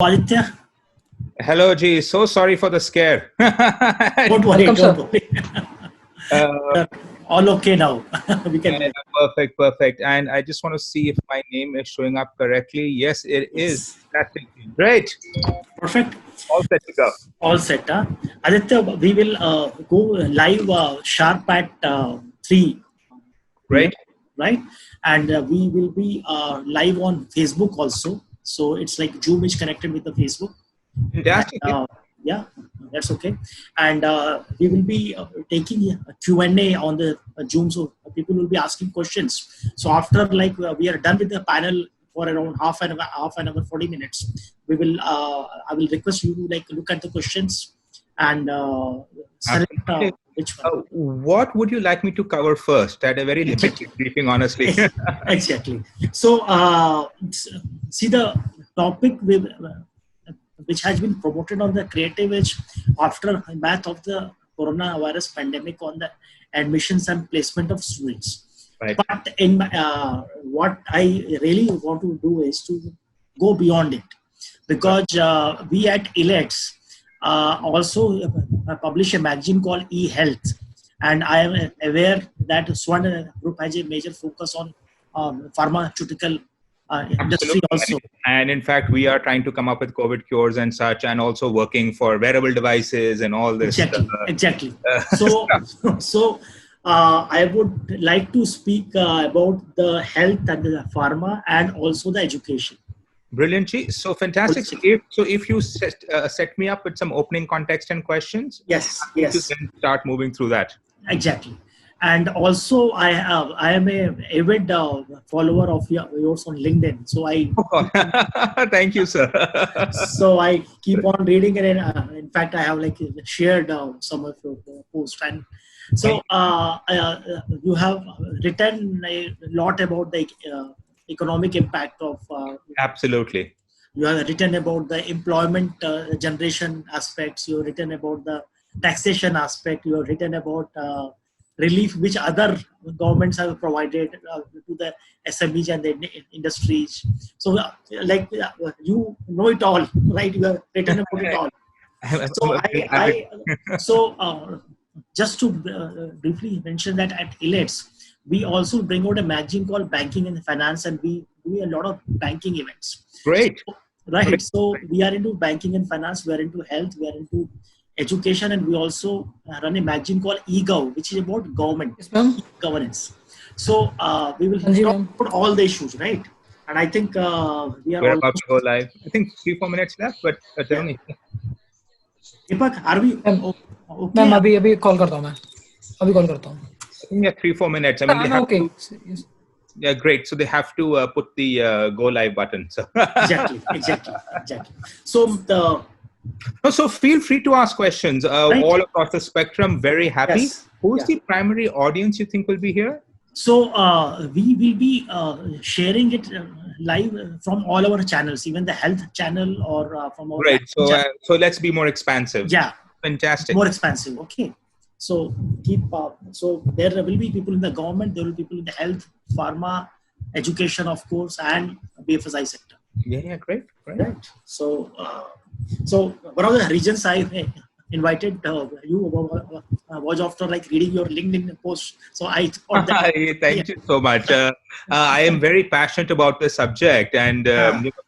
Aditya, Hello, G. So sorry for the scare. don't worry, Welcome, don't sir. worry. Uh, All okay now. We can do it. Perfect, perfect. And I just want to see if my name is showing up correctly. Yes, it is. Yes. Fantastic. Great. Perfect. All set to go. All set. Aditya, we will go live sharp at 3 p.m., Great. right? And we will be live on Facebook also. So it's like Zoom is connected with the Facebook. Fantastic. And, yeah, that's okay. And we will be taking a Q&A on the Zoom, so people will be asking questions. So after we are done with the panel for around half an hour, 40 minutes, we will I will request you to look at the questions and select which one. What would you like me to cover first? I had a very limited briefing, honestly. Exactly. So see the topic with. Which has been promoted on the creative edge after math of the coronavirus pandemic on the admissions and placement of students. Right. But in what I really want to do is to go beyond it, because we at Elets also publish a magazine called eHealth, and I am aware that Swan Group has a major focus on pharmaceutical industry also. And in fact, we are trying to come up with COVID cures and such, and also working for wearable devices and all this. Exactly. So I would like to speak about the health and the pharma and also the education. Brilliant. So fantastic. So if you set me up with some opening context and questions, yes, you can start moving through that. Exactly. And also, I am a avid follower of yours on LinkedIn. So thank you, sir. So I keep on reading it, and in fact, I have shared some of your posts. And so you have written a lot about the economic impact of. Absolutely. You have written about the employment generation aspects. You have written about the taxation aspect. You have written about relief which other governments have provided to the SMEs and the industries. So you know it all, right? You have written about it all. So just to briefly mention that at Elets, we also bring out a magazine called Banking and Finance, and we do a lot of banking events. Great. Right. So we are into banking and finance, we are into health, we are into education, and we also run a magazine called eGov, which is about government governance. So we will talk about all the issues, right? And I think we're about to go live. I think 3-4 minutes left, but tell me. Deepak, are we okay? मैं अभी call करता हूँ मैं अभी call करता हूँ. Yeah, 3-4 minutes. I mean, they have okay. Yes. Yeah, great. So they have to put the go live button. So exactly. So feel free to ask questions all across the spectrum. Very happy. Yes. Who's the primary audience you think will be here? So we will be sharing it live from all our channels, even the health channel or from our So let's be more expansive. Yeah, fantastic. More expansive. Okay. So so there will be people in the government, there will be people in the health, pharma, education, of course, and BFSI sector. Yeah, great. Right. So one of the reasons I invited you was after reading your LinkedIn post. So I thought that. Thank you so much. I am very passionate about this subject, and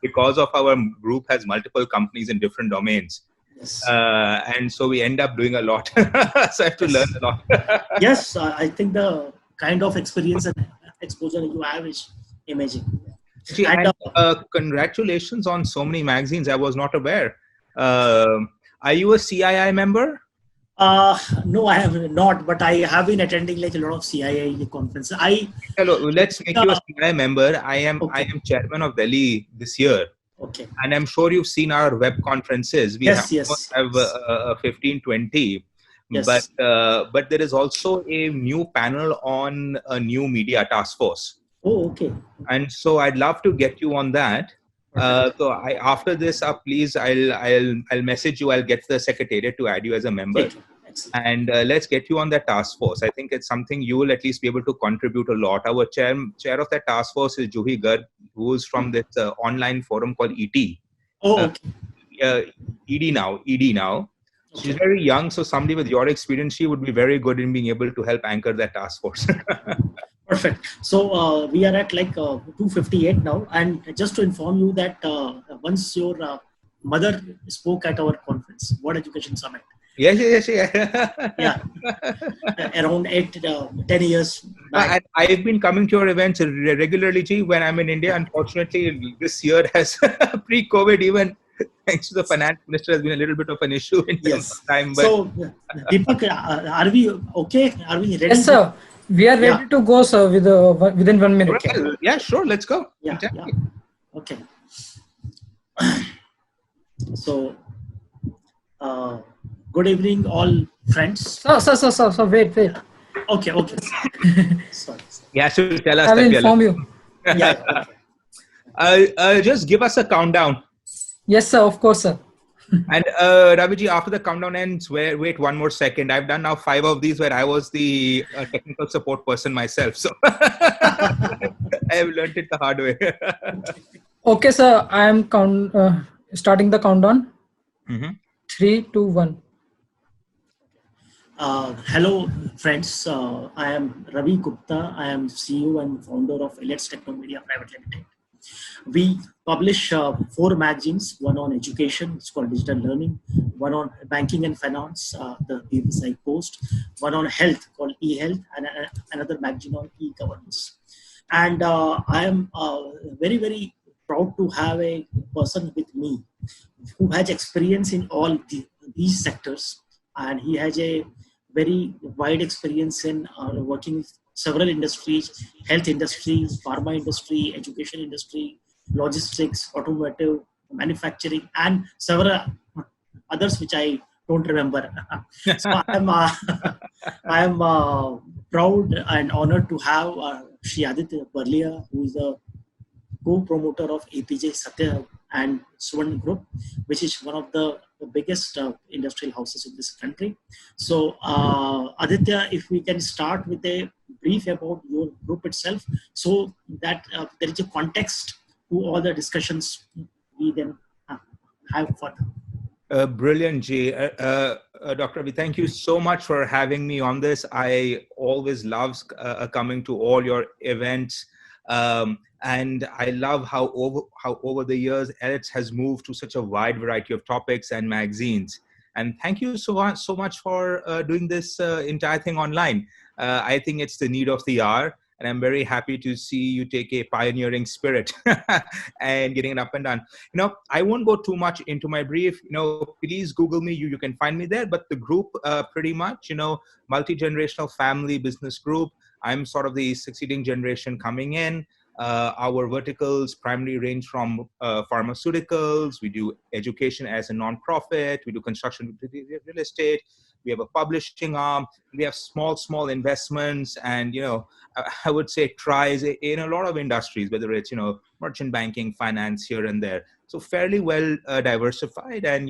because of our group has multiple companies in different domains. Yes. And so we end up doing a lot. So I have to learn a lot. Yes, I think the kind of experience and exposure you have is amazing. And congratulations on so many magazines. I was not aware. Are you a CII member? No, I have not, but I have been attending a lot of CII conferences. Let's make you a CII member. I am chairman of Delhi this year. Okay. And I'm sure you've seen our web conferences. We have 15, 20. Yes. But there is also a new panel on a new media task force. Oh, okay. And so I'd love to get you on that. So after this, please, I'll message you. I'll get the secretariat to add you as a member. And let's get you on that task force. I think it's something you will at least be able to contribute a lot. Our chair of that task force is Juhi Garg, who is from this online forum called ET. Oh, okay. ED now. She's very young, so somebody with your experience, she would be very good in being able to help anchor that task force. Perfect. So we are at like 2:58 now, and just to inform you that once your mother spoke at our conference, World Education Summit. Yes. Yeah, around 10 years back. I've been coming to your events regularly, G, when I'm in India. Unfortunately, this year has pre-COVID even. Thanks to the finance minister, has been a little bit of an issue in terms of time. But So, Deepak, are we okay? Are we ready? Yes, sir. We are ready to go, sir, within 1 minute. Yeah, sure. Let's go. Yeah. Okay. So, good evening, all friends. Sir, wait. Okay. Sorry. Yeah, so tell us. I will inform you. Yeah. Okay. Just give us a countdown. Yes, sir. Of course, sir. And Raviji, after the countdown ends, wait 1 more second. I've done now 5 of these where I was the technical support person myself. So I have learned it the hard way. Okay, sir. I am starting the countdown. 3, 2, 1. Hello, friends. I am Ravi Gupta. I am CEO and founder of Elets Technomedia Private Limited. We publish 4 magazines, one on education, it's called Digital Learning, one on banking and finance, the BBSI Post, one on health called eHealth, and another magazine on e-governance. And I am very, very proud to have a person with me who has experience in all these sectors, and he has a very wide experience in working with several industries: health industry, pharma industry, education industry, logistics, automotive, manufacturing, and several others which I don't remember. So I am proud and honored to have Shri Aditya Berlia, who is the co-promoter of Apeejay Satya and Suvan Group, which is one of the biggest industrial houses in this country. So Aditya, if we can start with a brief about your group itself, so that there is a context to all the discussions we then have further. Brilliant, G. Dr. Ravi, thank you so much for having me on this. I always love coming to all your events. And I love how over the years, Elets has moved to such a wide variety of topics and magazines. And thank you so much for doing this entire thing online. I think it's the need of the hour. And I'm very happy to see you take a pioneering spirit and getting it up and done. I won't go too much into my brief. Please Google me. You can find me there. But the group, pretty much, multi-generational family business group. I'm sort of the succeeding generation coming in. Our verticals primarily range from pharmaceuticals. We do education as a non-profit. We do construction, real estate. We have a publishing arm. We have small investments, and I would say tries in a lot of industries, whether it's merchant banking, finance here and there. So fairly well diversified, and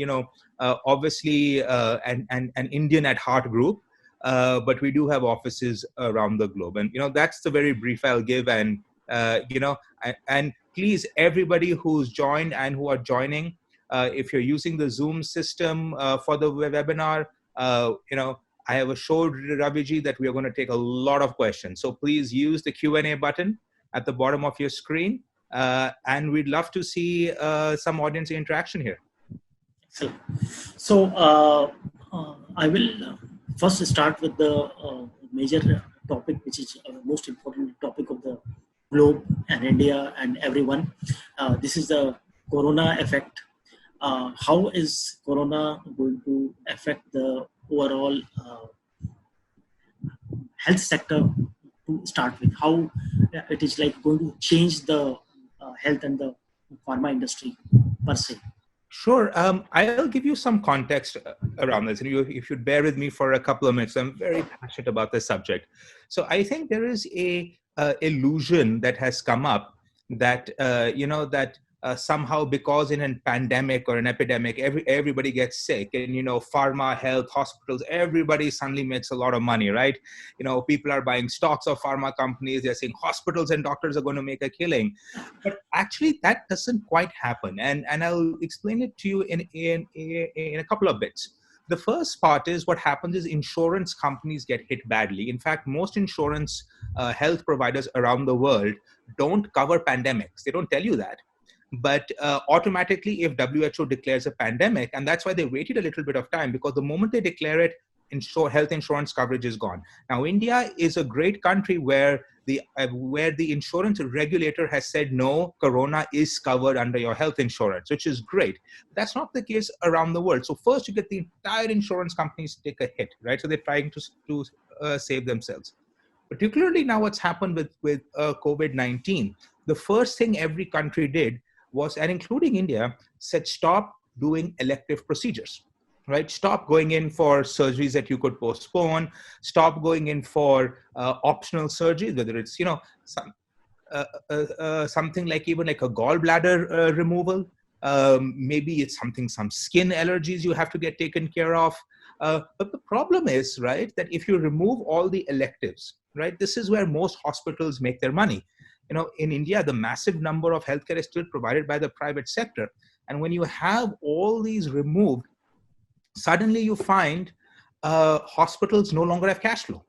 obviously an Indian at heart group. But we do have offices around the globe, and that's the very brief I'll give. And and please, everybody who's joined and who are joining, if you're using the Zoom system for the webinar, I have assured Raviji that we are going to take a lot of questions. So please use the Q&A button at the bottom of your screen, and we'd love to see some audience interaction here. Excellent. So I will first start with the major topic, which is the most important topic of the globe and India and everyone. This is the Corona effect. How is Corona going to affect the overall health sector to start with? How it is like going to change the health and the pharma industry per se? Sure. I'll give you some context around this. And if you'd bear with me for a couple of minutes, I'm very passionate about this subject. So I think there is a illusion that has come up that, somehow because in a pandemic or an epidemic, everybody gets sick, and pharma, health, hospitals, everybody suddenly makes a lot of money, right? People are buying stocks of pharma companies. They're saying hospitals and doctors are going to make a killing, but actually that doesn't quite happen. And I'll explain it to you in a couple of bits. The first part is what happens is insurance companies get hit badly. In fact, most insurance health providers around the world don't cover pandemics. They don't tell you that. But automatically, if WHO declares a pandemic, and that's why they waited a little bit of time, because the moment they declare it, health insurance coverage is gone. Now, India is a great country where the insurance regulator has said, no, corona is covered under your health insurance, which is great. That's not the case around the world. So first, you get the entire insurance companies to take a hit, right? So they're trying to save themselves. Particularly now, what's happened with COVID-19, the first thing every country did was, and including India, said stop doing elective procedures, right? Stop going in for surgeries that you could postpone. Stop going in for optional surgeries, whether it's something like even like a gallbladder removal. Maybe it's some skin allergies you have to get taken care of. But the problem is, right, that if you remove all the electives, right, this is where most hospitals make their money. In India, the massive number of healthcare is still provided by the private sector. And when you have all these removed, suddenly you find hospitals no longer have cash flow,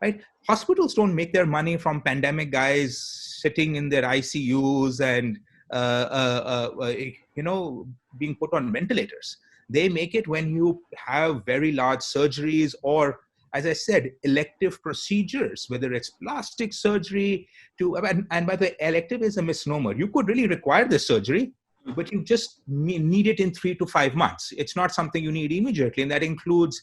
right? Hospitals don't make their money from pandemic guys sitting in their ICUs and, being put on ventilators. They make it when you have very large surgeries or, as I said, elective procedures, whether it's plastic surgery and by the way, elective is a misnomer. You could really require this surgery, but you just need it in 3 to 5 months. It's not something you need immediately. And that includes,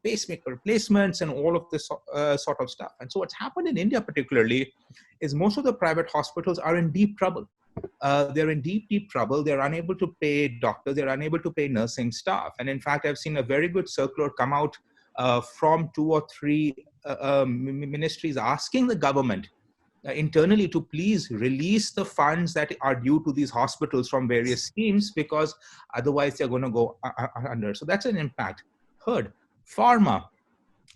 pacemaker replacements and all of this sort of stuff. And so what's happened in India particularly is most of the private hospitals are in deep trouble. They're in deep trouble. They're unable to pay doctors. They're unable to pay nursing staff. And in fact, I've seen a very good circular come out from 2 or 3 ministries asking the government internally to please release the funds that are due to these hospitals from various schemes, because otherwise they're going to go under. So that's an impact. Third, pharma.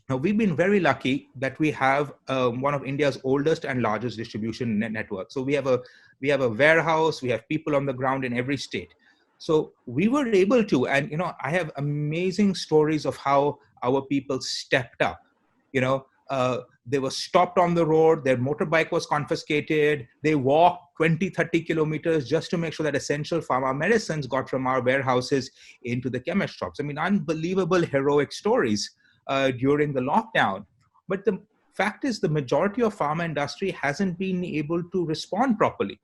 Now, we've been very lucky that we have one of India's oldest and largest distribution networks. So we have a warehouse, we have people on the ground in every state. So we were able to, and I have amazing stories of how our people stepped up. They were stopped on the road, their motorbike was confiscated, they walked 20, 30 kilometers just to make sure that essential pharma medicines got from our warehouses into the chemist shops. I mean, unbelievable heroic stories during the lockdown. But the fact is, the majority of pharma industry hasn't been able to respond properly.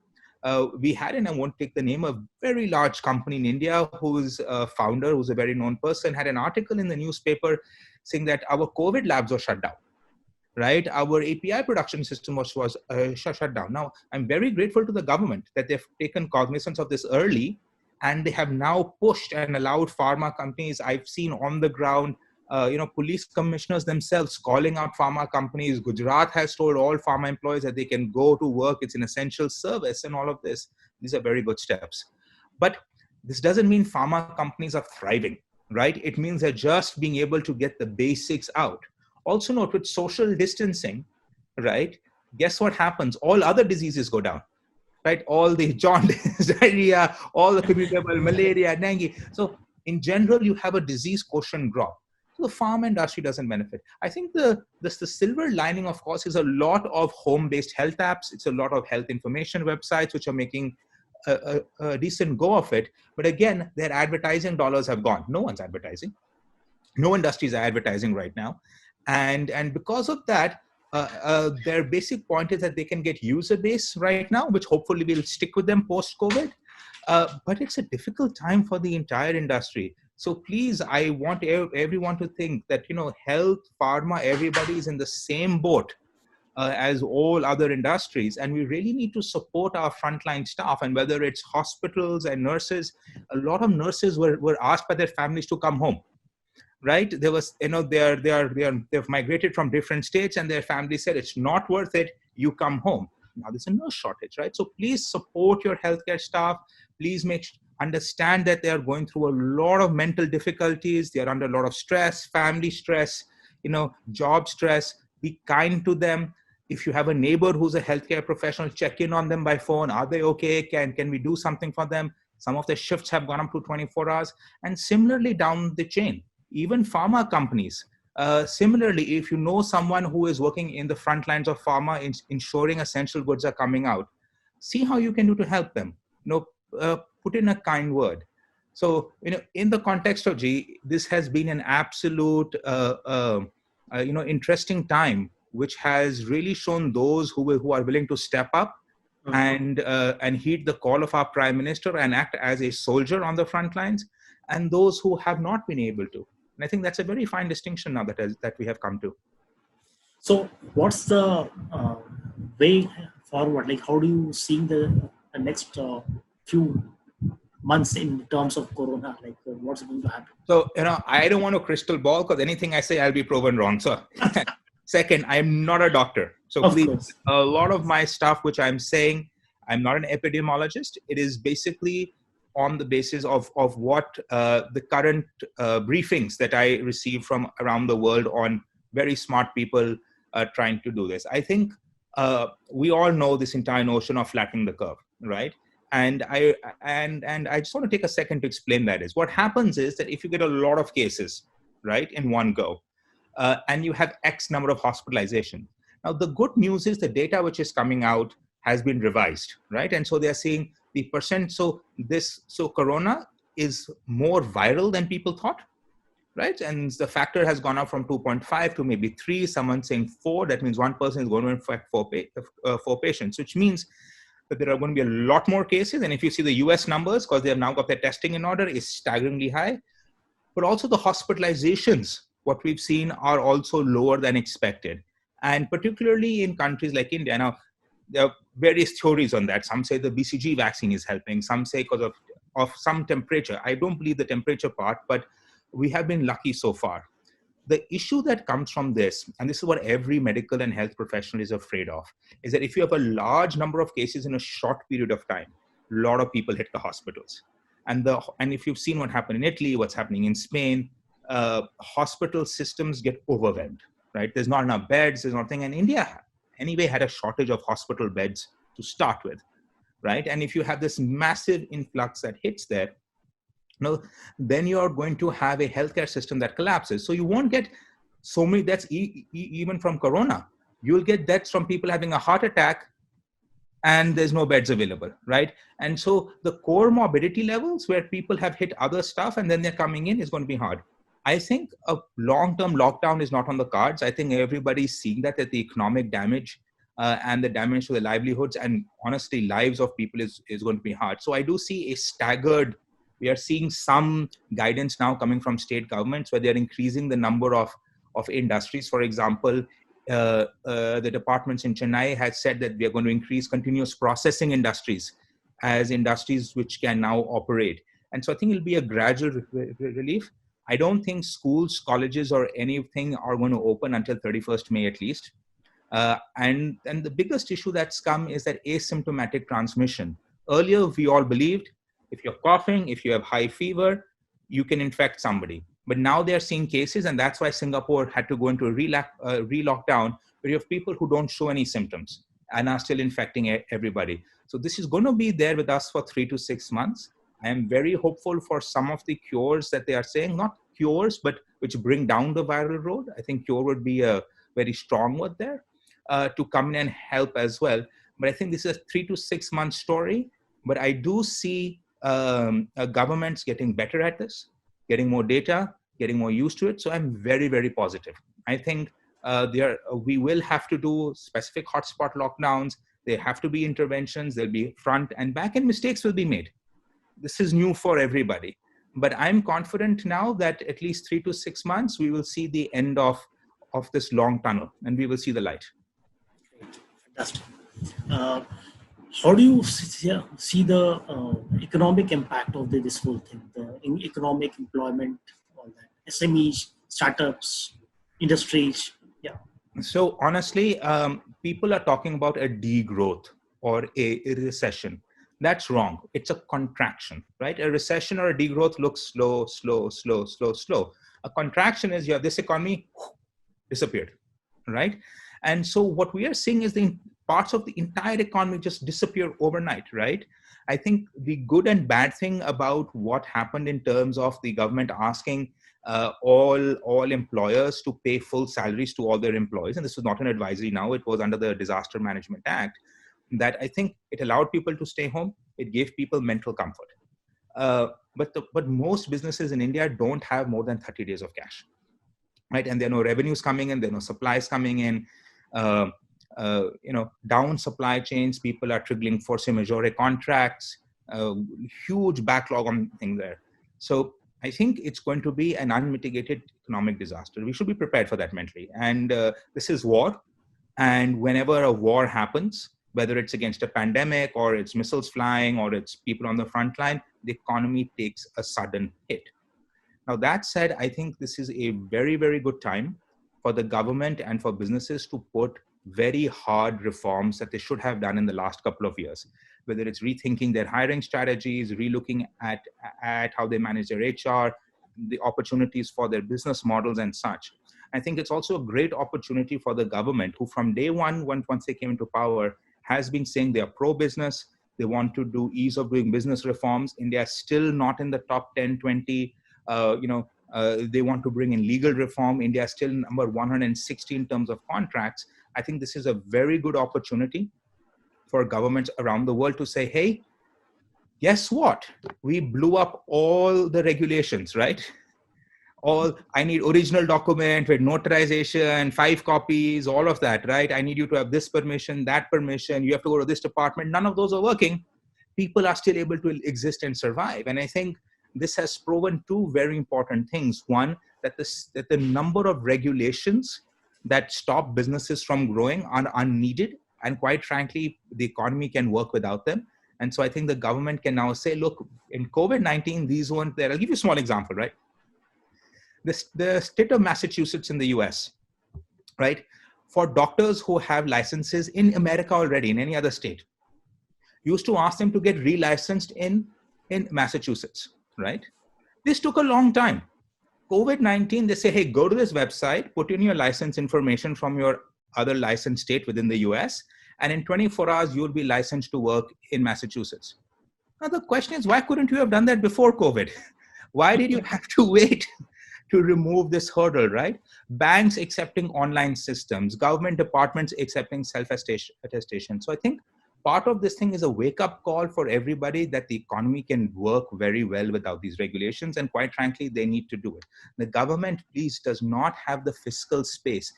We had, and I won't take the name, a very large company in India whose founder, who's a very known person, had an article in the newspaper saying that our COVID labs were shut down, right? Our API production system was shut down. Now, I'm very grateful to the government that they've taken cognizance of this early, and they have now pushed and allowed pharma companies. I've seen on the ground, police commissioners themselves calling out pharma companies. Gujarat has told all pharma employees that they can go to work. It's an essential service and all of this. These are very good steps. But this doesn't mean pharma companies are thriving, right? It means they're just being able to get the basics out. Also note, with social distancing, right? Guess what happens? All other diseases go down, right? All the jaundice, diarrhea, all the communicable malaria, dengue. So in general, you have a disease quotient drop. So the pharma industry doesn't benefit. I think the silver lining, of course, is a lot of home-based health apps. It's a lot of health information websites which are making a decent go of it. But again, their advertising dollars have gone. No one's advertising. No industries are advertising right now. And because of that, their basic point is that they can get user base right now, which hopefully will stick with them post-COVID. But it's a difficult time for the entire industry. So please, I want everyone to think that, health, pharma, everybody is in the same boat as all other industries. And we really need to support our frontline staff. And whether it's hospitals and nurses, a lot of nurses were asked by their families to come home. Right? There was, they've migrated from different states, and their family said, it's not worth it. You come home. Now there's a nurse shortage, right? So please support your healthcare staff. Please understand that they are going through a lot of mental difficulties. They are under a lot of stress, family stress, job stress. Be kind to them. If you have a neighbor who's a healthcare professional, check in on them by phone. Are they okay? Can we do something for them? Some of the shifts have gone up to 24 hours. And similarly down the chain, even pharma companies. Similarly, if you know someone who is working in the front lines of pharma, ensuring essential goods are coming out, see how you can do to help them. Put in a kind word. So, in the context of G, this has been an absolute, interesting time, which has really shown those who are willing to step up and heed the call of our Prime Minister and act as a soldier on the front lines, and those who have not been able to. And I think that's a very fine distinction now that we have come to. So, what's the way forward? Like, how do you see the next few months in terms of Corona? Like, what's going to happen? So, I don't want a crystal ball, because anything I say, I'll be proven wrong. So, second, I'm not a doctor. So please, a lot of my stuff, which I'm saying, I'm not an epidemiologist. It is basically on the basis of what the current briefings that I receive from around the world on very smart people trying to do this. I think we all know this entire notion of flattening the curve, right? And I just want to take a second to explain that. Is what happens is that if you get a lot of cases, right, in one go, and you have X number of hospitalization. Now, the good news is the data which is coming out has been revised, right? And so they're seeing the percent. So Corona is more viral than people thought, right? And the factor has gone up from 2.5 to maybe 3. Someone saying 4. That means one person is going to infect 4 patients, which means that there are going to be a lot more cases. And if you see the US numbers, because they have now got their testing in order, is staggeringly high. But also the hospitalizations, what we've seen, are also lower than expected. And particularly in countries like India. Now, there are various theories on that. Some say the BCG vaccine is helping. Some say because of some temperature. I don't believe the temperature part, but we have been lucky so far. The issue that comes from this, and this is what every medical and health professional is afraid of, is that if you have a large number of cases in a short period of time, a lot of people hit the hospitals. And if you've seen what happened in Italy, what's happening in Spain, hospital systems get overwhelmed, right? There's not enough beds, there's nothing. And India, anyway, had a shortage of hospital beds to start with, right? And if you have this massive influx that hits there, then you're going to have a healthcare system that collapses. So you won't get so many deaths even from Corona. You'll get deaths from people having a heart attack and there's no beds available, right? And so the core morbidity levels where people have hit other stuff and then they're coming in is going to be hard. I think a long-term lockdown is not on the cards. I think everybody's seeing that the economic damage and the damage to the livelihoods and honestly lives of people is going to be hard. So I do see a staggered, we are seeing some guidance now coming from state governments where they're increasing the number of industries. For example, the departments in Chennai has said that we are going to increase continuous processing industries as industries which can now operate. And so I think it'll be a gradual relief. I don't think schools, colleges, or anything are going to open until 31st May at least. And the biggest issue that's come is that asymptomatic transmission. Earlier, we all believed if you're coughing, if you have high fever, you can infect somebody. But now they're seeing cases, and that's why Singapore had to go into a re-lockdown, where you have people who don't show any symptoms and are still infecting everybody. So this is going to be there with us for 3 to 6 months. I am very hopeful for some of the cures that they are saying, not cures, but which bring down the viral load. I think cure would be a very strong word there to come in and help as well. But I think this is a 3 to 6 month story. But I do see governments getting better at this, getting more data, getting more used to it. So I'm very, very positive. I think we will have to do specific hotspot lockdowns. There have to be interventions. There'll be front and back, and mistakes will be made. This is new for everybody. But I'm confident now that at least 3 to 6 months, we will see the end of this long tunnel, and we will see the light. Fantastic. How do you see the economic impact of this whole thing, the economic employment, all that, SMEs, startups, industries? Yeah. So honestly, people are talking about a degrowth or a recession. That's wrong. It's a contraction, right? A recession or a degrowth looks slow, slow, slow, slow, slow. A contraction is you have this economy disappeared, right? And so what we are seeing is the parts of the entire economy just disappear overnight, right? I think the good and bad thing about what happened in terms of the government asking all employers to pay full salaries to all their employees, and this was not an advisory now, it was under the Disaster Management Act, that I think it allowed people to stay home. It gave people mental comfort. But most businesses in India don't have more than 30 days of cash, right? And there are no revenues coming in, there are no supplies coming in. Down supply chains, people are triggering force majeure contracts, huge backlog on things there. So I think it's going to be an unmitigated economic disaster. We should be prepared for that mentally. And this is war. And whenever a war happens, whether it's against a pandemic or it's missiles flying or it's people on the front line, the economy takes a sudden hit. Now, that said, I think this is a very, very good time for the government and for businesses to put very hard reforms that they should have done in the last couple of years, whether it's rethinking their hiring strategies, relooking at how they manage their HR, the opportunities for their business models and such. I think it's also a great opportunity for the government, who from day one, once they came into power, has been saying they are pro-business. They want to do ease of doing business reforms. India is still not in the top 10, 20. They want to bring in legal reform. India is still number 160 in terms of contracts. I think this is a very good opportunity for governments around the world to say, hey, guess what? We blew up all the regulations, right? I need original document with notarization, 5 copies, all of that, right? I need you to have this permission, that permission. You have to go to this department. None of those are working. People are still able to exist and survive. And I think this has proven 2 very important things. One, that the number of regulations that stop businesses from growing are unneeded. And quite frankly, the economy can work without them. And so I think the government can now say, look, in COVID-19, these weren't there. I'll give you a small example, right? The state of Massachusetts in the US, right? For doctors who have licenses in America already, in any other state, used to ask them to get relicensed in Massachusetts, right? This took a long time. COVID-19, they say, hey, go to this website, put in your license information from your other licensed state within the US, and in 24 hours, you'll be licensed to work in Massachusetts. Now, the question is, why couldn't you have done that before COVID? Why did you have to wait to remove this hurdle, right? Banks accepting online systems, government departments accepting self-attestation. So I think part of this thing is a wake-up call for everybody that the economy can work very well without these regulations. And quite frankly, they need to do it. The government, please, does not have the fiscal space.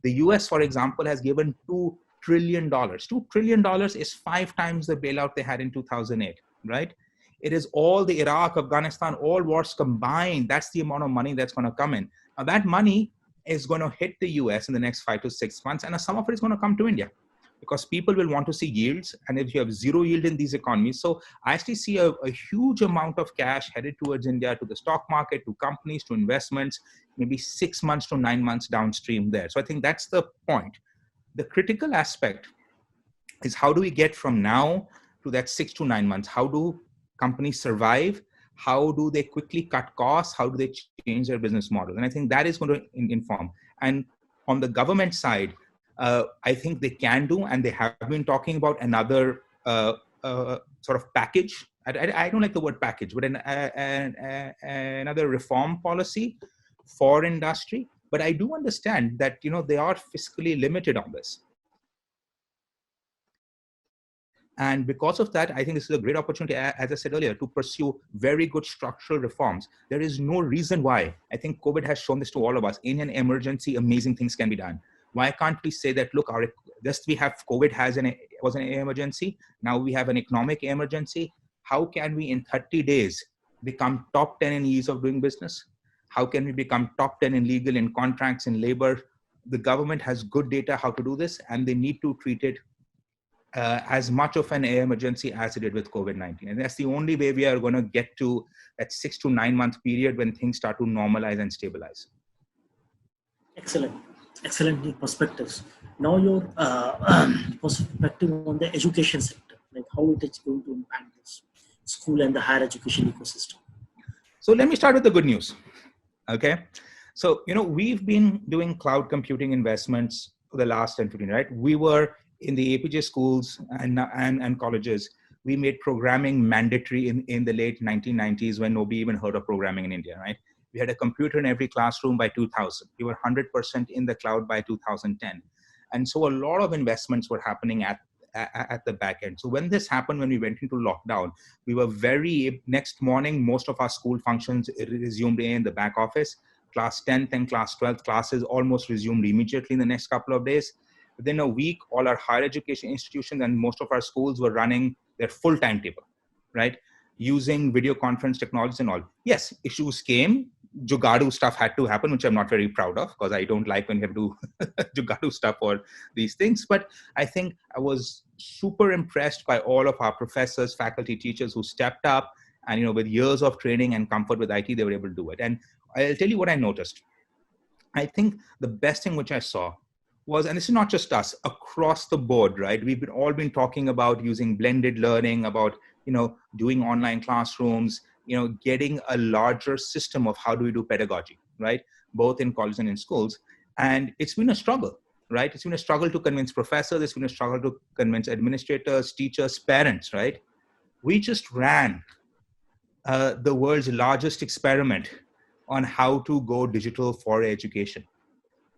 The US, for example, has given $2 trillion. $2 trillion is 5 times the bailout they had in 2008, right? It is all the Iraq, Afghanistan, all wars combined. That's the amount of money that's going to come in. Now, that money is going to hit the US in the next 5 to 6 months. And some of it is going to come to India because people will want to see yields. And if you have zero yield in these economies, so I actually see a huge amount of cash headed towards India, to the stock market, to companies, to investments, maybe 6 months to 9 months downstream there. So I think that's the point. The critical aspect is, how do we get from now to that 6 to 9 months? How do companies survive? How do they quickly cut costs? How do they change their business model? And I think that is going to inform. And on the government side, I think they can do, and they have been talking about another sort of package. I don't like the word package, but another reform policy for industry. But I do understand that, they are fiscally limited on this. And because of that, I think this is a great opportunity, as I said earlier, to pursue very good structural reforms. There is no reason why. I think COVID has shown this to all of us. In an emergency, amazing things can be done. Why can't we say that, look, we have COVID was an emergency. Now we have an economic emergency. How can we in 30 days become top 10 in ease of doing business? How can we become top 10 in legal, in contracts, in labor? The government has good data how to do this, and they need to treat it as much of an emergency as it did with COVID-19. And that's the only way we are going to get to that 6 to 9 month period when things start to normalize and stabilize. Excellent. Excellent perspectives. Now your perspective on the education sector, like how it is going to impact this school and the higher education ecosystem. So let me start with the good news. Okay. So, we've been doing cloud computing investments for the last 10, 15, right? We were in the Apeejay schools and colleges. We made programming mandatory in the late 1990s when nobody even heard of programming in India, right? We had a computer in every classroom by 2000. We were 100% in the cloud by 2010. And so a lot of investments were happening at the back end. So when this happened, when we went into lockdown, we were next morning, most of our school functions resumed in the back office. Class 10th and class 12th classes almost resumed immediately in the next couple of days. Within a week, all our higher education institutions and most of our schools were running their full timetable, right? Using video conference technologies and all. Yes, issues came. Jugadu stuff had to happen, which I'm not very proud of because I don't like when you have to do Jugadu stuff or these things. But I think I was super impressed by all of our professors, faculty, teachers who stepped up and, with years of training and comfort with IT, they were able to do it. And I'll tell you what I noticed. I think the best thing which I saw was, and this is not just us, across the board, right? We've all been talking about using blended learning, about, doing online classrooms, getting a larger system of how do we do pedagogy, right? Both in colleges and in schools. And it's been a struggle, right? It's been a struggle to convince professors. It's been a struggle to convince administrators, teachers, parents, right? We just ran the world's largest experiment on how to go digital for education,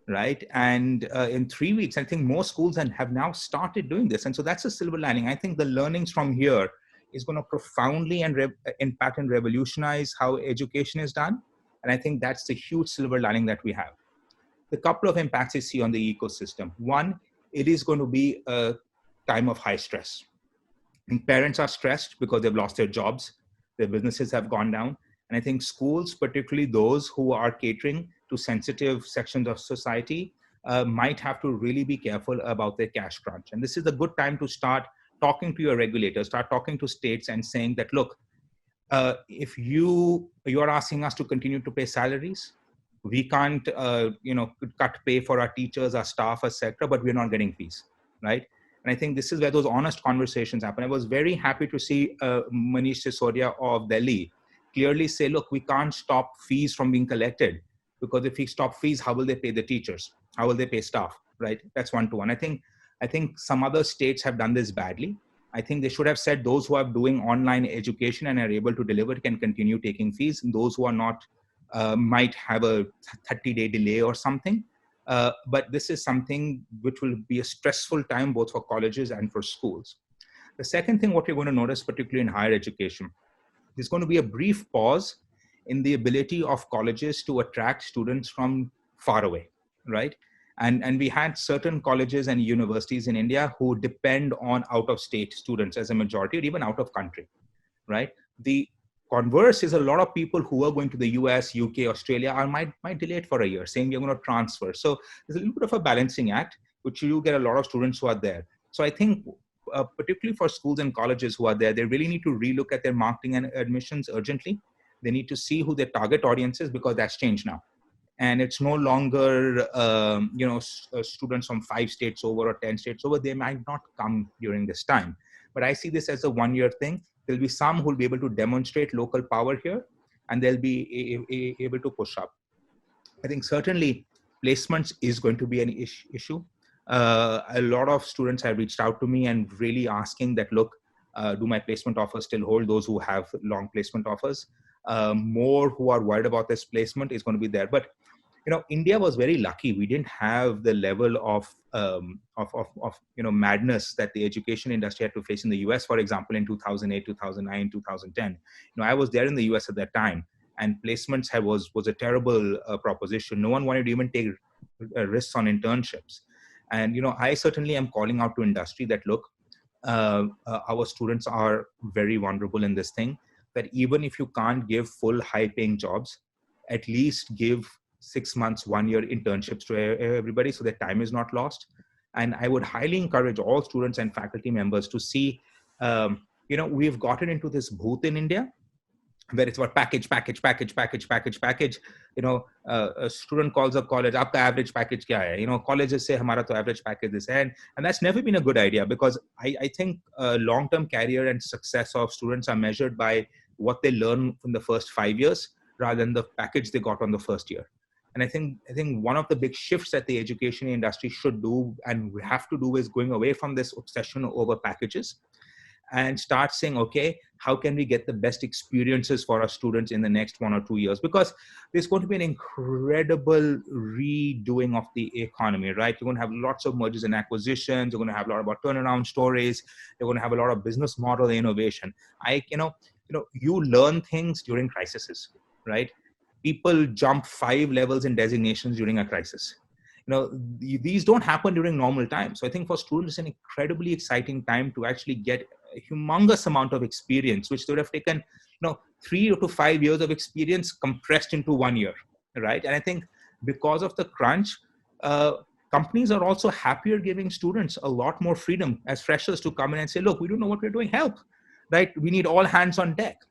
right? And in 3 weeks, I think most schools have now started doing this. And so that's a silver lining. I think the learnings from here is going to profoundly impact and revolutionize how education is done. And I think that's the huge silver lining that we have. The couple of impacts I see on the ecosystem. One, it is going to be a time of high stress. And parents are stressed because they've lost their jobs, their businesses have gone down. And I think schools, particularly those who are catering to sensitive sections of society, might have to really be careful about their cash crunch. And this is a good time to start talking to your regulators, start talking to states and saying that, look, if you are asking us to continue to pay salaries, we can't, cut pay for our teachers, our staff, etc., but we're not getting fees, right? And I think this is where those honest conversations happen. I was very happy to see Manish Sisodia of Delhi clearly say, look, we can't stop fees from being collected, because if we stop fees, how will they pay the teachers? How will they pay staff, right? That's one-to-one. I think some other states have done this badly. I think they should have said those who are doing online education and are able to deliver can continue taking fees, and those who are not might have a 30-day delay or something. But this is something which will be a stressful time both for colleges and for schools. The second thing, what you're going to notice, particularly in higher education, there's going to be a brief pause in the ability of colleges to attract students from far away, right? And we had certain colleges and universities in India who depend on out-of-state students as a majority, or even out of country, right? The converse is a lot of people who are going to the US, UK, Australia might delay it for a year, saying we're going to transfer. So there's a little bit of a balancing act, which you get a lot of students who are there. So I think particularly for schools and colleges who are there, they really need to relook at their marketing and admissions urgently. They need to see who their target audience is, because that's changed now. And it's no longer, students from 5 states over or 10 states over. They might not come during this time. But I see this as a one-year thing. There'll be some who will be able to demonstrate local power here, and they'll be able to push up. I think certainly placements is going to be an issue. A lot of students have reached out to me and really asking that, look, do my placement offers still hold? Those who have long placement offers, more who are worried about this placement is going to be there. But India was very lucky. We didn't have the level of madness that the education industry had to face in the US, for example, in 2008, 2009, 2010. I was there in the US at that time, and placements was a terrible proposition. No one wanted to even take risks on internships. And I certainly am calling out to industry that, look, our students are very vulnerable in this thing, that even if you can't give full high-paying jobs, at least give 6 months, 1 year internships to everybody, so that time is not lost. And I would highly encourage all students and faculty members to see, we've gotten into this booth in India where it's about package. A student calls up college, aapka average package kya hai? Colleges say hamara to average package is, and that's never been a good idea, because I think long-term career and success of students are measured by what they learn in the first 5 years rather than the package they got on the first year. And I think one of the big shifts that the education industry should do and we have to do is going away from this obsession over packages and start saying, okay, how can we get the best experiences for our students in the next 1 or 2 years? Because there's going to be an incredible redoing of the economy, right? You're going to have lots of mergers and acquisitions. You're going to have a lot about turnaround stories. You're going to have a lot of business model innovation. You learn things during crises, right? People jump 5 levels in designations during a crisis. These don't happen during normal times. So I think for students, it's an incredibly exciting time to actually get a humongous amount of experience, which they would have taken, 3 to 5 years of experience compressed into 1 year, right? And I think because of the crunch, companies are also happier giving students a lot more freedom as freshers to come in and say, look, we don't know what we're doing, help, right? We need all hands on deck.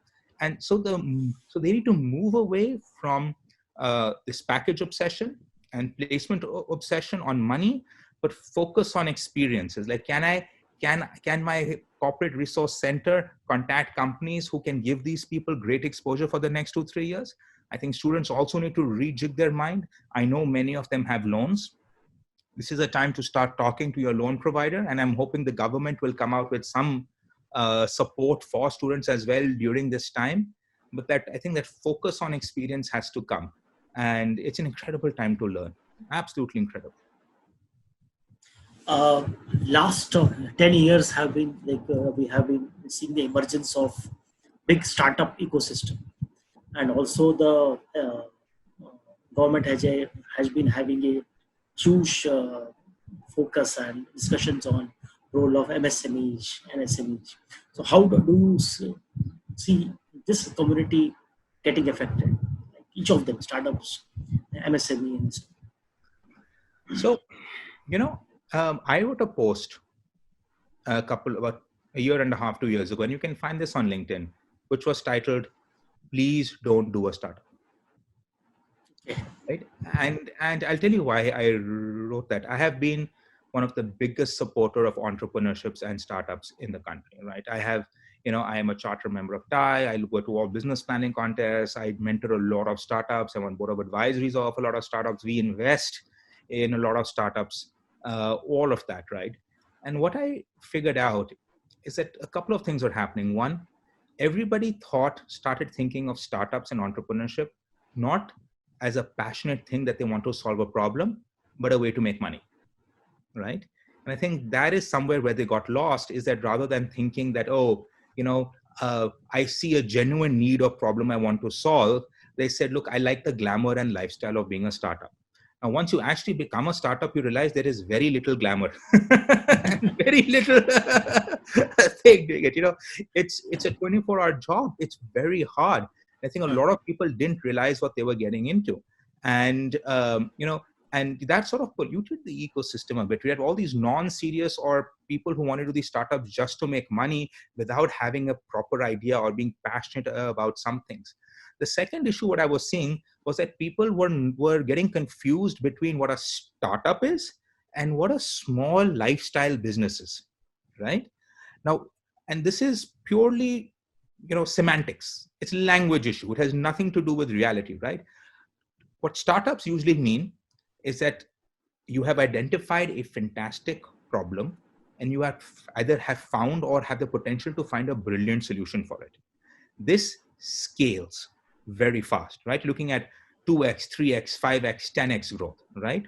And so they need to move away from this package obsession and placement obsession on money, but focus on experiences. Like, can my corporate resource center contact companies who can give these people great exposure for the next 2-3 years? I think students also need to rejig their mind. I know many of them have loans. This is a time to start talking to your loan provider, and I'm hoping the government will come out with some support for students as well during this time. But I think that focus on experience has to come. And it's an incredible time to learn. Absolutely incredible. Last 10 years have been we have been seeing the emergence of big startup ecosystem, and also the government has been having a huge focus and discussions on role of MSMEs and SMEs. So how do you see this community getting affected? Like each of them, startups, MSME, and so. So, I wrote a post about a year and a half, 2 years ago, and you can find this on LinkedIn, which was titled, "Please don't do a startup." Right? And I'll tell you why I wrote that. I have been one of the biggest supporter of entrepreneurships and startups in the country, right? I am a charter member of TIE. I go to all business planning contests. I mentor a lot of startups. I'm on board of advisories of a lot of startups. We invest in a lot of startups, all of that, right? And what I figured out is that a couple of things are happening. One, everybody started thinking of startups and entrepreneurship not as a passionate thing that they want to solve a problem, but a way to make money, right? And I think that is somewhere where they got lost, is that rather than thinking that, I see a genuine need or problem I want to solve, they said, look, I like the glamour and lifestyle of being a startup. Now, once you actually become a startup, you realize there is very little glamour and very little thing doing it. It's a 24-hour job. It's very hard. I think a lot of people didn't realize what they were getting into. And, and that sort of polluted the ecosystem a bit. We had all these non-serious or people who wanted to do these startups just to make money without having a proper idea or being passionate about some things. The second issue, what I was seeing was that people were getting confused between what a startup is and what a small lifestyle business is, right? Now, and this is purely, semantics. It's a language issue. It has nothing to do with reality, right? What startups usually mean is that you have identified a fantastic problem and you either have found or have the potential to find a brilliant solution for it. This scales very fast, right? Looking at 2x, 3x, 5x, 10x growth, right?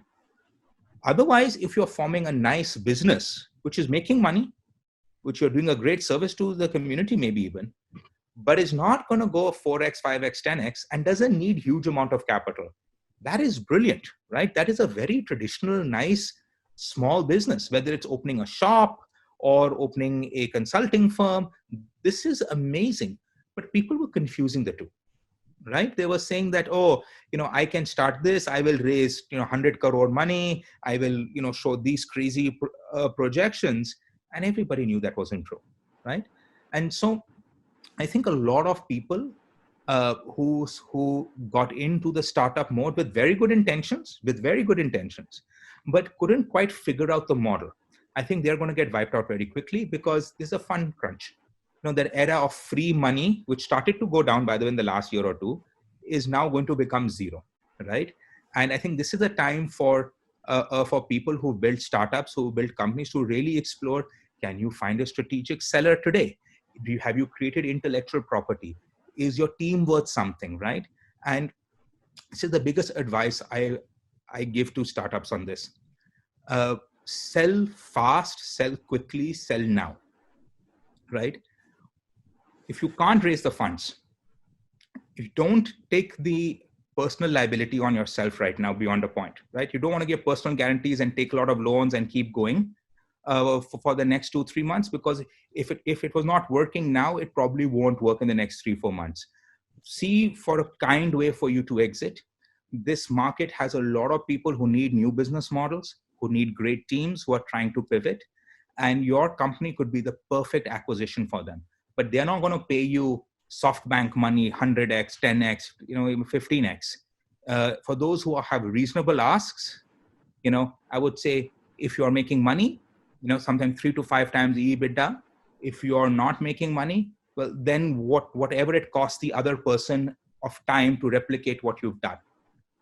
Otherwise, if you're forming a nice business, which is making money, which you're doing a great service to the community, maybe even, but is not going to go 4x, 5x, 10x, and doesn't need huge amount of capital. That is brilliant, right? That is a very traditional, nice, small business, whether it's opening a shop or opening a consulting firm. This is amazing. But people were confusing the two, right? They were saying that, I can start this. I will raise, 100 crore money. I will, show these crazy projections. And everybody knew that wasn't true, right? And so I think a lot of people who got into the startup mode with very good intentions, but couldn't quite figure out the model. I think they're going to get wiped out very quickly because there's a fund crunch. That era of free money, which started to go down, by the way, in the last year or two, is now going to become zero, right? And I think this is a time for people who build startups, who build companies, to really explore: can you find a strategic seller today? Have you created intellectual property? Is your team worth something, right? And this is the biggest advice I give to startups on this. Sell fast, sell quickly, sell now, right? If you can't raise the funds, you don't take the personal liability on yourself right now beyond a point, right? You don't want to give personal guarantees and take a lot of loans and keep going for the next 2-3 months, because if it was not working now, it probably won't work in the next 3-4 months. See for a kind way for you to exit. This market has a lot of people who need new business models, who need great teams, who are trying to pivot, and your company could be the perfect acquisition for them. But they're not going to pay you SoftBank money 100x, 10x, even 15x. For those who have reasonable asks, I would say, if you're making money, sometimes 3 to 5 times the EBITDA. If you're not making money, well, then whatever it costs the other person of time to replicate what you've done,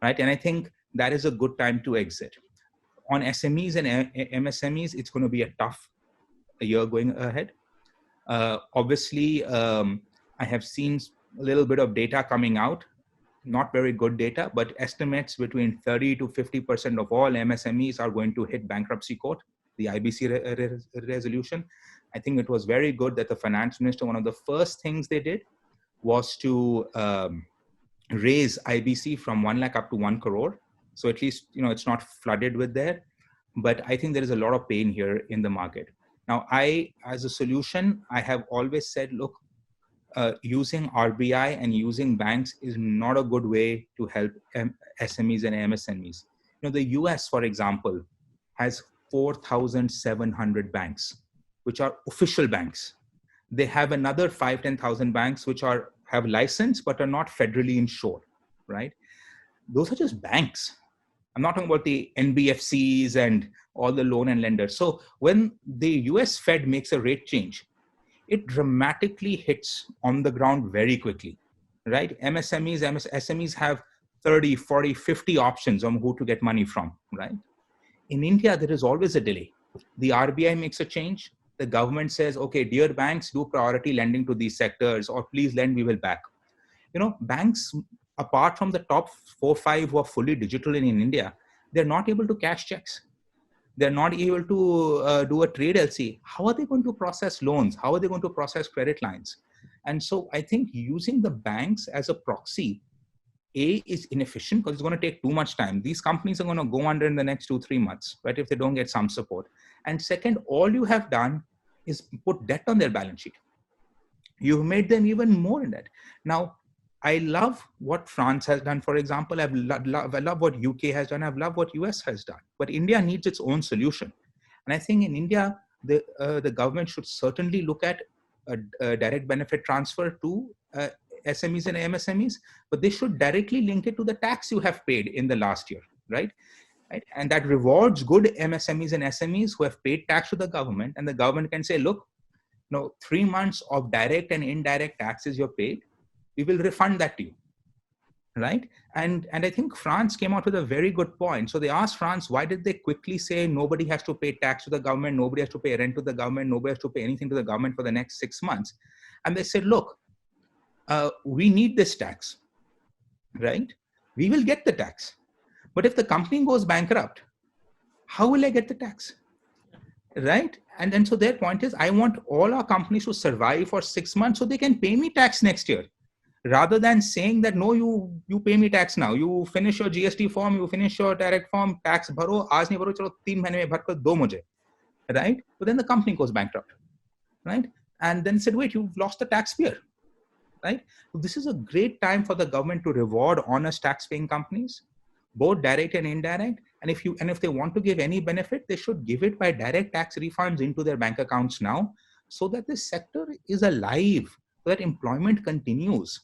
right? And I think that is a good time to exit. On SMEs and MSMEs, it's going to be a tough year going ahead. Obviously, I have seen a little bit of data coming out, not very good data, but estimates between 30 to 50% of all MSMEs are going to hit bankruptcy court, the IBC resolution. I think it was very good that the finance minister, one of the first things they did was to raise IBC from 1 lakh up to 1 crore. So at least, it's not flooded with there. But I think there is a lot of pain here in the market. Now, as a solution, I have always said, look, using RBI and using banks is not a good way to help SMEs and MSMEs. The US, for example, has 4,700 banks, which are official banks. They have another 5,000-10,000 banks which have license but are not federally insured, right? Those are just banks. I'm not talking about the NBFCs and all the loan and lenders. So when the US Fed makes a rate change, it dramatically hits on the ground very quickly, right? SMEs have 30, 40, 50 options on who to get money from, right? In India, there is always a delay. The RBI makes a change. The government says, okay, dear banks, do priority lending to these sectors, or please lend, we will back. Banks, apart from the top 4 or 5 who are fully digital in India, they're not able to cash checks. They're not able to do a trade LC. How are they going to process loans? How are they going to process credit lines? And so I think using the banks as a proxy, is inefficient because it's going to take too much time. These companies are going to go under in the next 2-3 months, right? If they don't get some support. And second, all you have done is put debt on their balance sheet. You've made them even more in debt. Now, I love what France has done, for example. I love what UK has done. I love what US has done. But India needs its own solution. And I think in India, the government should certainly look at a direct benefit transfer to SMEs and MSMEs, but they should directly link it to the tax you have paid in the last year, right? And that rewards good MSMEs and SMEs who have paid tax to the government, and the government can say, look, 3 months of direct and indirect taxes you're paid, we will refund that to you, right? And I think France came out with a very good point. So they asked France, why did they quickly say nobody has to pay tax to the government, nobody has to pay rent to the government, nobody has to pay anything to the government for the next 6 months? And they said, look, we need this tax, right? We will get the tax. But if the company goes bankrupt, how will I get the tax, right? And then so their point is, I want all our companies to survive for 6 months so they can pay me tax next year. Rather than saying that, no, you pay me tax now. You finish your GST form, you finish your direct form, tax bharo, aaj nahi bharo, chalo 3 mahine mein bhar kar do mujhe, right? But then the company goes bankrupt, right? And then said, wait, you've lost the taxpayer, right? So this is a great time for the government to reward honest tax-paying companies, both direct and indirect. And if they want to give any benefit, they should give it by direct tax refunds into their bank accounts now, so that this sector is alive, so that employment continues.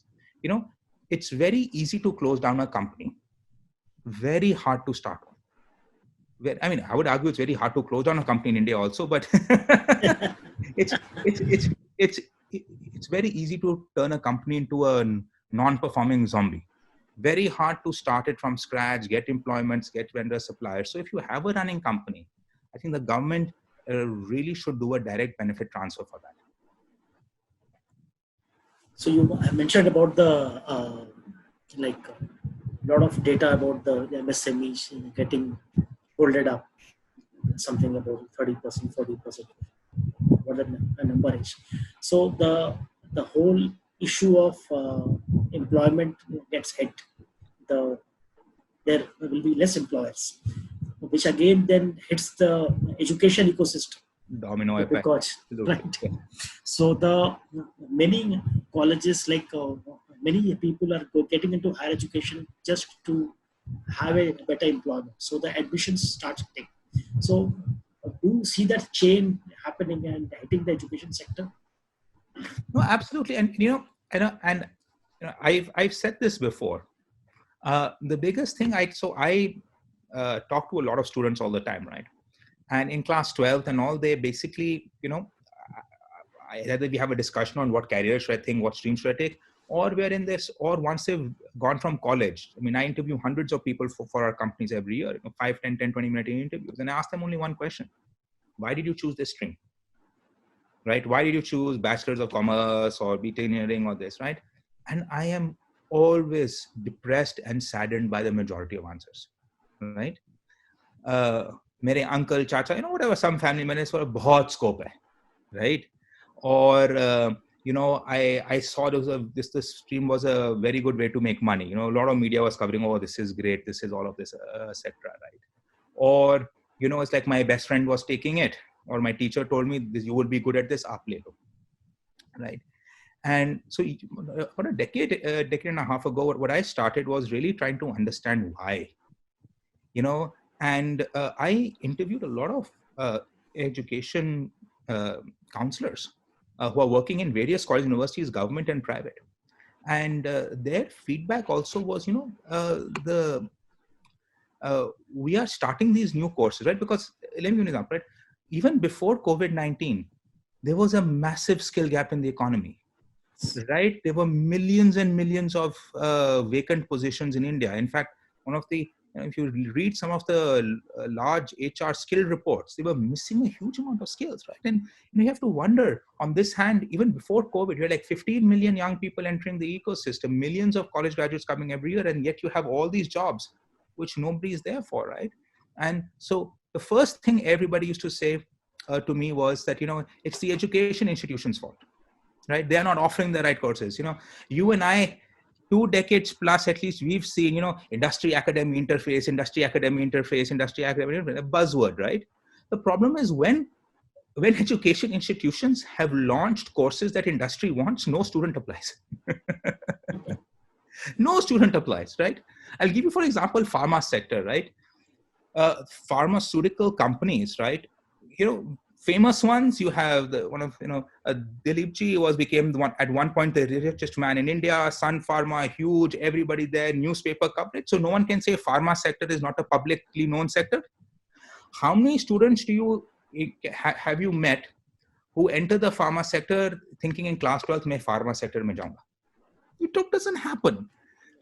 it's very easy to close down a company, very hard to start one. I mean, I would argue it's very hard to close down a company in India also, but it's very easy to turn a company into a non-performing zombie. Very hard to start it from scratch, get employments, get vendor suppliers. So if you have a running company, I think the government really should do a direct benefit transfer for that. So you mentioned about the lot of data about the MSMEs getting folded up, something about 30%, 40%, what the number is. So the whole issue of employment gets hit. There will be less employers, which again then hits the education ecosystem. Domino effect. Right. So the many colleges, many people are getting into higher education just to have a better employment. So the admissions start hitting. So do you see that chain happening and hitting the education sector? No, absolutely. And I've said this before. The biggest thing I talk to a lot of students all the time, right? And in class 12th and all, they basically, either we have a discussion on what career should I think, what stream should I take, or we're in this, or once they've gone from college. I mean, I interview hundreds of people for our companies every year, 5, 10, 20-minute interviews. And I ask them only one question. Why did you choose this stream? Right? Why did you choose Bachelor's of Commerce or BTech Engineering or this, right? And I am always depressed and saddened by the majority of answers, right? Mere uncle, chacha, whatever, some family members for a bahut scope hai, right? Or, I saw this stream was a very good way to make money. A lot of media was covering, oh, this is great, this is all of this, etc., right? Or, it's like my best friend was taking it, or my teacher told me, this, you will be good at this, aap le lo, right? And so for a decade and a half ago, what I started was really trying to understand why, and I interviewed a lot of education counselors who are working in various colleges, universities, government and private. And their feedback also was, we are starting these new courses, right? Because let me give you an example, right? Even before COVID-19, there was a massive skill gap in the economy. Right, there were millions and millions of vacant positions in India. In fact, one of the, if you read some of the large HR skill reports, they were missing a huge amount of skills, right? And you have to wonder, on this hand, even before COVID, you're like 15 million young people entering the ecosystem, millions of college graduates coming every year, and yet you have all these jobs which nobody is there for, right? And so the first thing everybody used to say to me was that, it's the education institution's fault. Right? They are not offering the right courses. You and I, 2 decades plus at least, we've seen, industry academy interface, a buzzword, right? The problem is when education institutions have launched courses that industry wants, no student applies. No student applies, right? I'll give you, for example, pharma sector, right? Pharmaceutical companies, right? Famous ones, you have Dilip Ji became the one at one point the richest man in India. Sun Pharma, huge, everybody there, newspaper coverage. So no one can say pharma sector is not a publicly known sector. How many students have you met who enter the pharma sector thinking in class 12th, मैं pharma sector में जाऊंगा? It doesn't happen,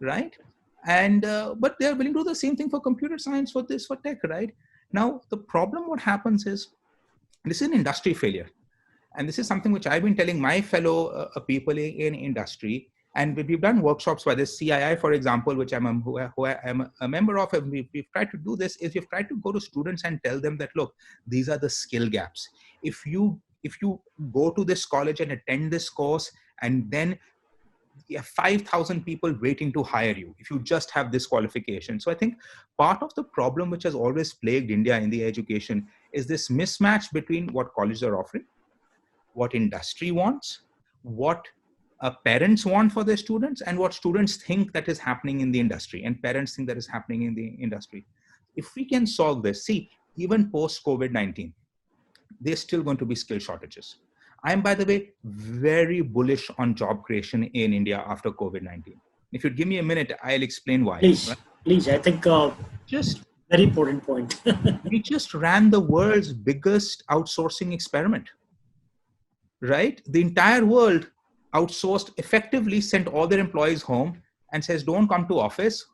right? And but they are willing to do the same thing for computer science, for this, for tech, right? Now the problem, what happens is, this is an industry failure. And this is something which I've been telling my fellow people in industry. And we've done workshops by the CII, for example, which who I am a member of. And we've tried to do this, is we've tried to go to students and tell them that, look, these are the skill gaps. If you go to this college and attend this course, and then you have 5,000 people waiting to hire you if you just have this qualification. So I think part of the problem which has always plagued India in the education is this mismatch between what colleges are offering, what industry wants, what parents want for their students, and what students think that is happening in the industry, and parents think that is happening in the industry. If we can solve this, see, even post COVID-19, there's still going to be skill shortages. I'm, by the way, very bullish on job creation in India after COVID-19. If you'd give me a minute, I'll explain why. Please, Right? please. I think Just very important point. we just ran the world's biggest outsourcing experiment, right? The entire world outsourced, effectively sent all their employees home and says, don't come to office.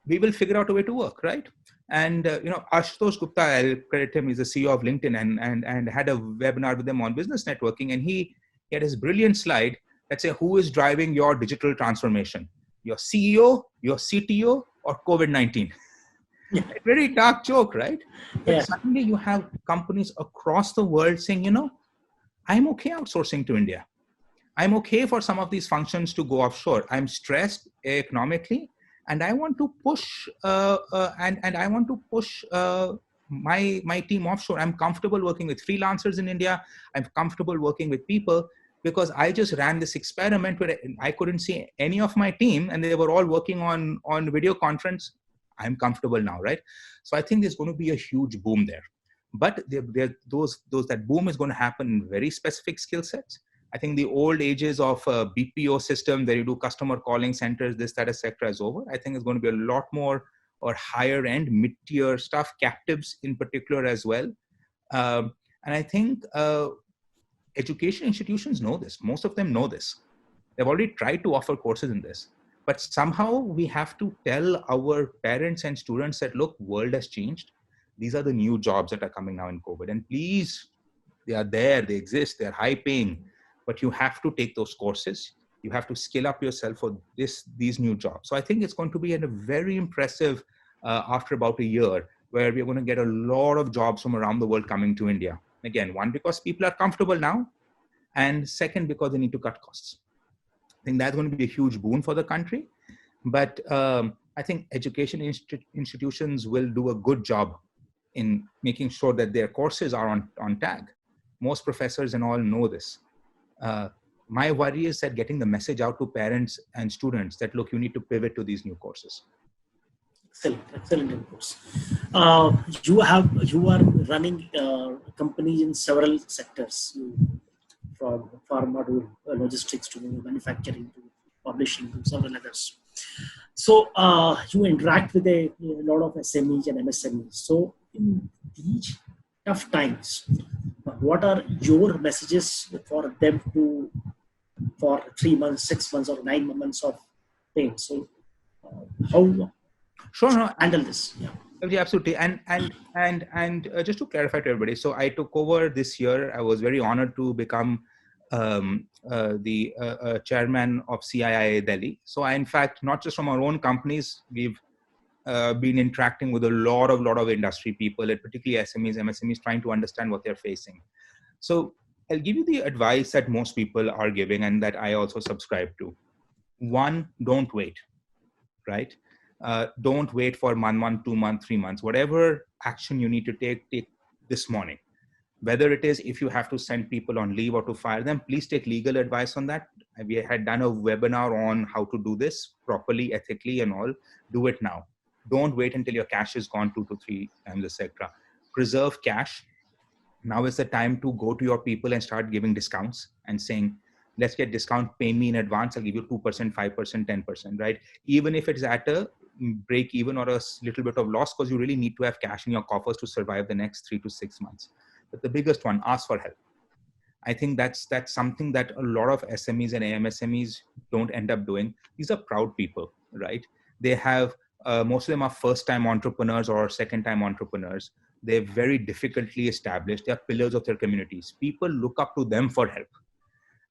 We will figure out a way to work, right? And, Ashutosh Gupta, I'll credit him, he's the CEO of LinkedIn, and had a webinar with them on business networking. And he had his brilliant slide that said, who is driving your digital transformation? Your CEO, your CTO, or COVID-19? Yeah. A very dark joke, right? But Yes. suddenly you have companies across the world saying, I'm okay outsourcing to India. I'm okay for some of these functions to go offshore. I'm stressed economically, and I want to push my team offshore. I'm comfortable working with freelancers in India. I'm comfortable working with people because I just ran this experiment where I couldn't see any of my team, and they were all working on video conference. I'm comfortable now, right? So I think there's going to be a huge boom there. But those that boom is going to happen in very specific skill sets. I think the old ages of BPO system where you do customer calling centers, this, that, etc. is over. I think it's going to be a lot more or higher end, mid-tier stuff, captives in particular as well. And I think education institutions know this. Most of them know this. They've already tried to offer courses in this. But somehow we have to tell our parents and students that, look, world has changed. These are the new jobs that are coming now in COVID. And please, they are there, they exist, they're high paying. But you have to take those courses. You have to skill up yourself for these new jobs. So I think it's going to be a very impressive, after about a year, where we're going to get a lot of jobs from around the world coming to India. Again, one, because people are comfortable now. And second, because they need to cut costs. I think that's going to be a huge boon for the country. But I think education institutions will do a good job in making sure that their courses are on tag. Most professors and all know this. My worry is that getting the message out to parents and students that, look, you need to pivot to these new courses. Excellent inputs. You are running companies in several sectors, from pharma to logistics to manufacturing to publishing to several others. So you interact with a lot of SMEs and MSMEs. So in these tough times, what are your messages for them for 3 months, 6 months, or 9 months of pain? So how handle this? Yeah, absolutely. And just to clarify to everybody, so I took over this year. I was very honored to become the chairman of CII Delhi. So in fact, not just from our own companies, we've been interacting with a lot of industry people, and particularly SMEs, MSMEs, trying to understand what they're facing. So I'll give you the advice that most people are giving and that I also subscribe to. One, don't wait, right? Don't wait for 1 month, 2 months, 3 months, whatever action you need to take this morning. Whether it is if you have to send people on leave or to fire them, please take legal advice on that. We had done a webinar on how to do this properly, ethically and all. Do it now. Don't wait until your cash is gone 2 to 3 times, etc. Preserve cash. Now is the time to go to your people and start giving discounts and saying, let's get discount, pay me in advance. I'll give you 2%, 5%, 10%, right? Even if it's at a break even or a little bit of loss, because you really need to have cash in your coffers to survive the next 3 to 6 months. But the biggest one, ask for help. I think that's something that a lot of SMEs and AMSMEs don't end up doing. These are proud people, right? They have, most of them are first-time entrepreneurs or second-time entrepreneurs. They're very difficultly established. They are pillars of their communities. People look up to them for help,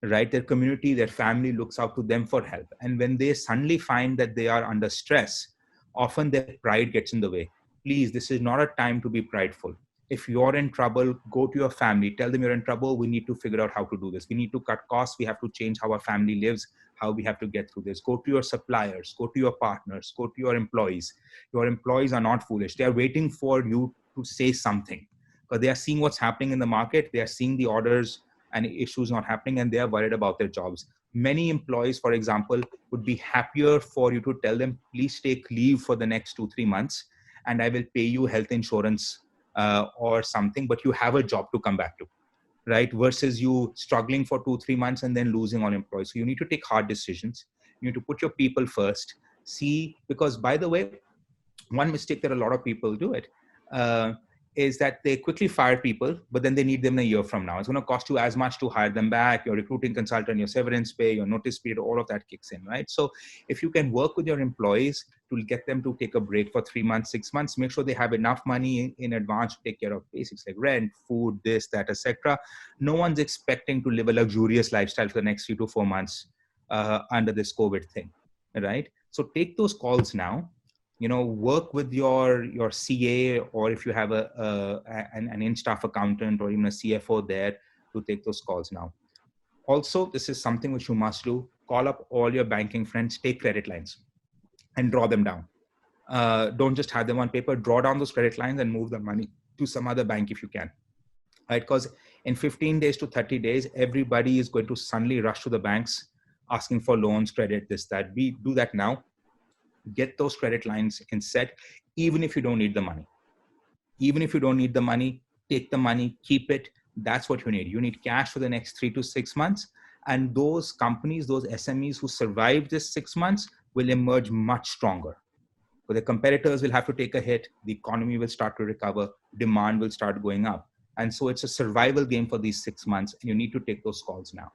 right? Their community, their family looks up to them for help. And when they suddenly find that they are under stress, often their pride gets in the way. Please, this is not a time to be prideful. If you're in trouble, go to your family, tell them you're in trouble. We need to figure out how to do this. We need to cut costs. We have to change how our family lives, how we have to get through this. Go to your suppliers, go to your partners, go to your employees. Your employees are not foolish. They are waiting for you to say something because they are seeing what's happening in the market. They are seeing the orders and issues not happening, and they are worried about their jobs. Many employees, for example, would be happier for you to tell them, please take leave for the next 2-3 months, and I will pay you health insurance or something, but you have a job to come back to, right? Versus you struggling for 2-3 months and then losing all employees. So you need to take hard decisions. You need to put your people first. See, because by the way, one mistake that a lot of people do it is that they quickly fire people, but then they need them a year from now. It's going to cost you as much to hire them back, your recruiting consultant, your severance pay, your notice period, all of that kicks in, right? So if you can work with your employees to get them to take a break for 3 months, 6 months, make sure they have enough money in advance to take care of basics like rent, food, this, that, etc. No one's expecting to live a luxurious lifestyle for the next 3 to 4 months under this COVID thing, right? So take those calls now. Work with your CA, or if you have an in-staff accountant or even a CFO there, to take those calls now. Also, this is something which you must do. Call up all your banking friends, take credit lines and draw them down. Don't just have them on paper, draw down those credit lines and move the money to some other bank if you can. Right? Because in 15 days to 30 days, everybody is going to suddenly rush to the banks asking for loans, credit, this, that. We do that now. Get those credit lines in set, even if you don't need the money. Even if you don't need the money, take the money, keep it. That's what you need. You need cash for the next 3 to 6 months. And those companies, those SMEs who survive this 6 months will emerge much stronger. But the competitors will have to take a hit. The economy will start to recover. Demand will start going up. And so it's a survival game for these 6 months. And you need to take those calls now.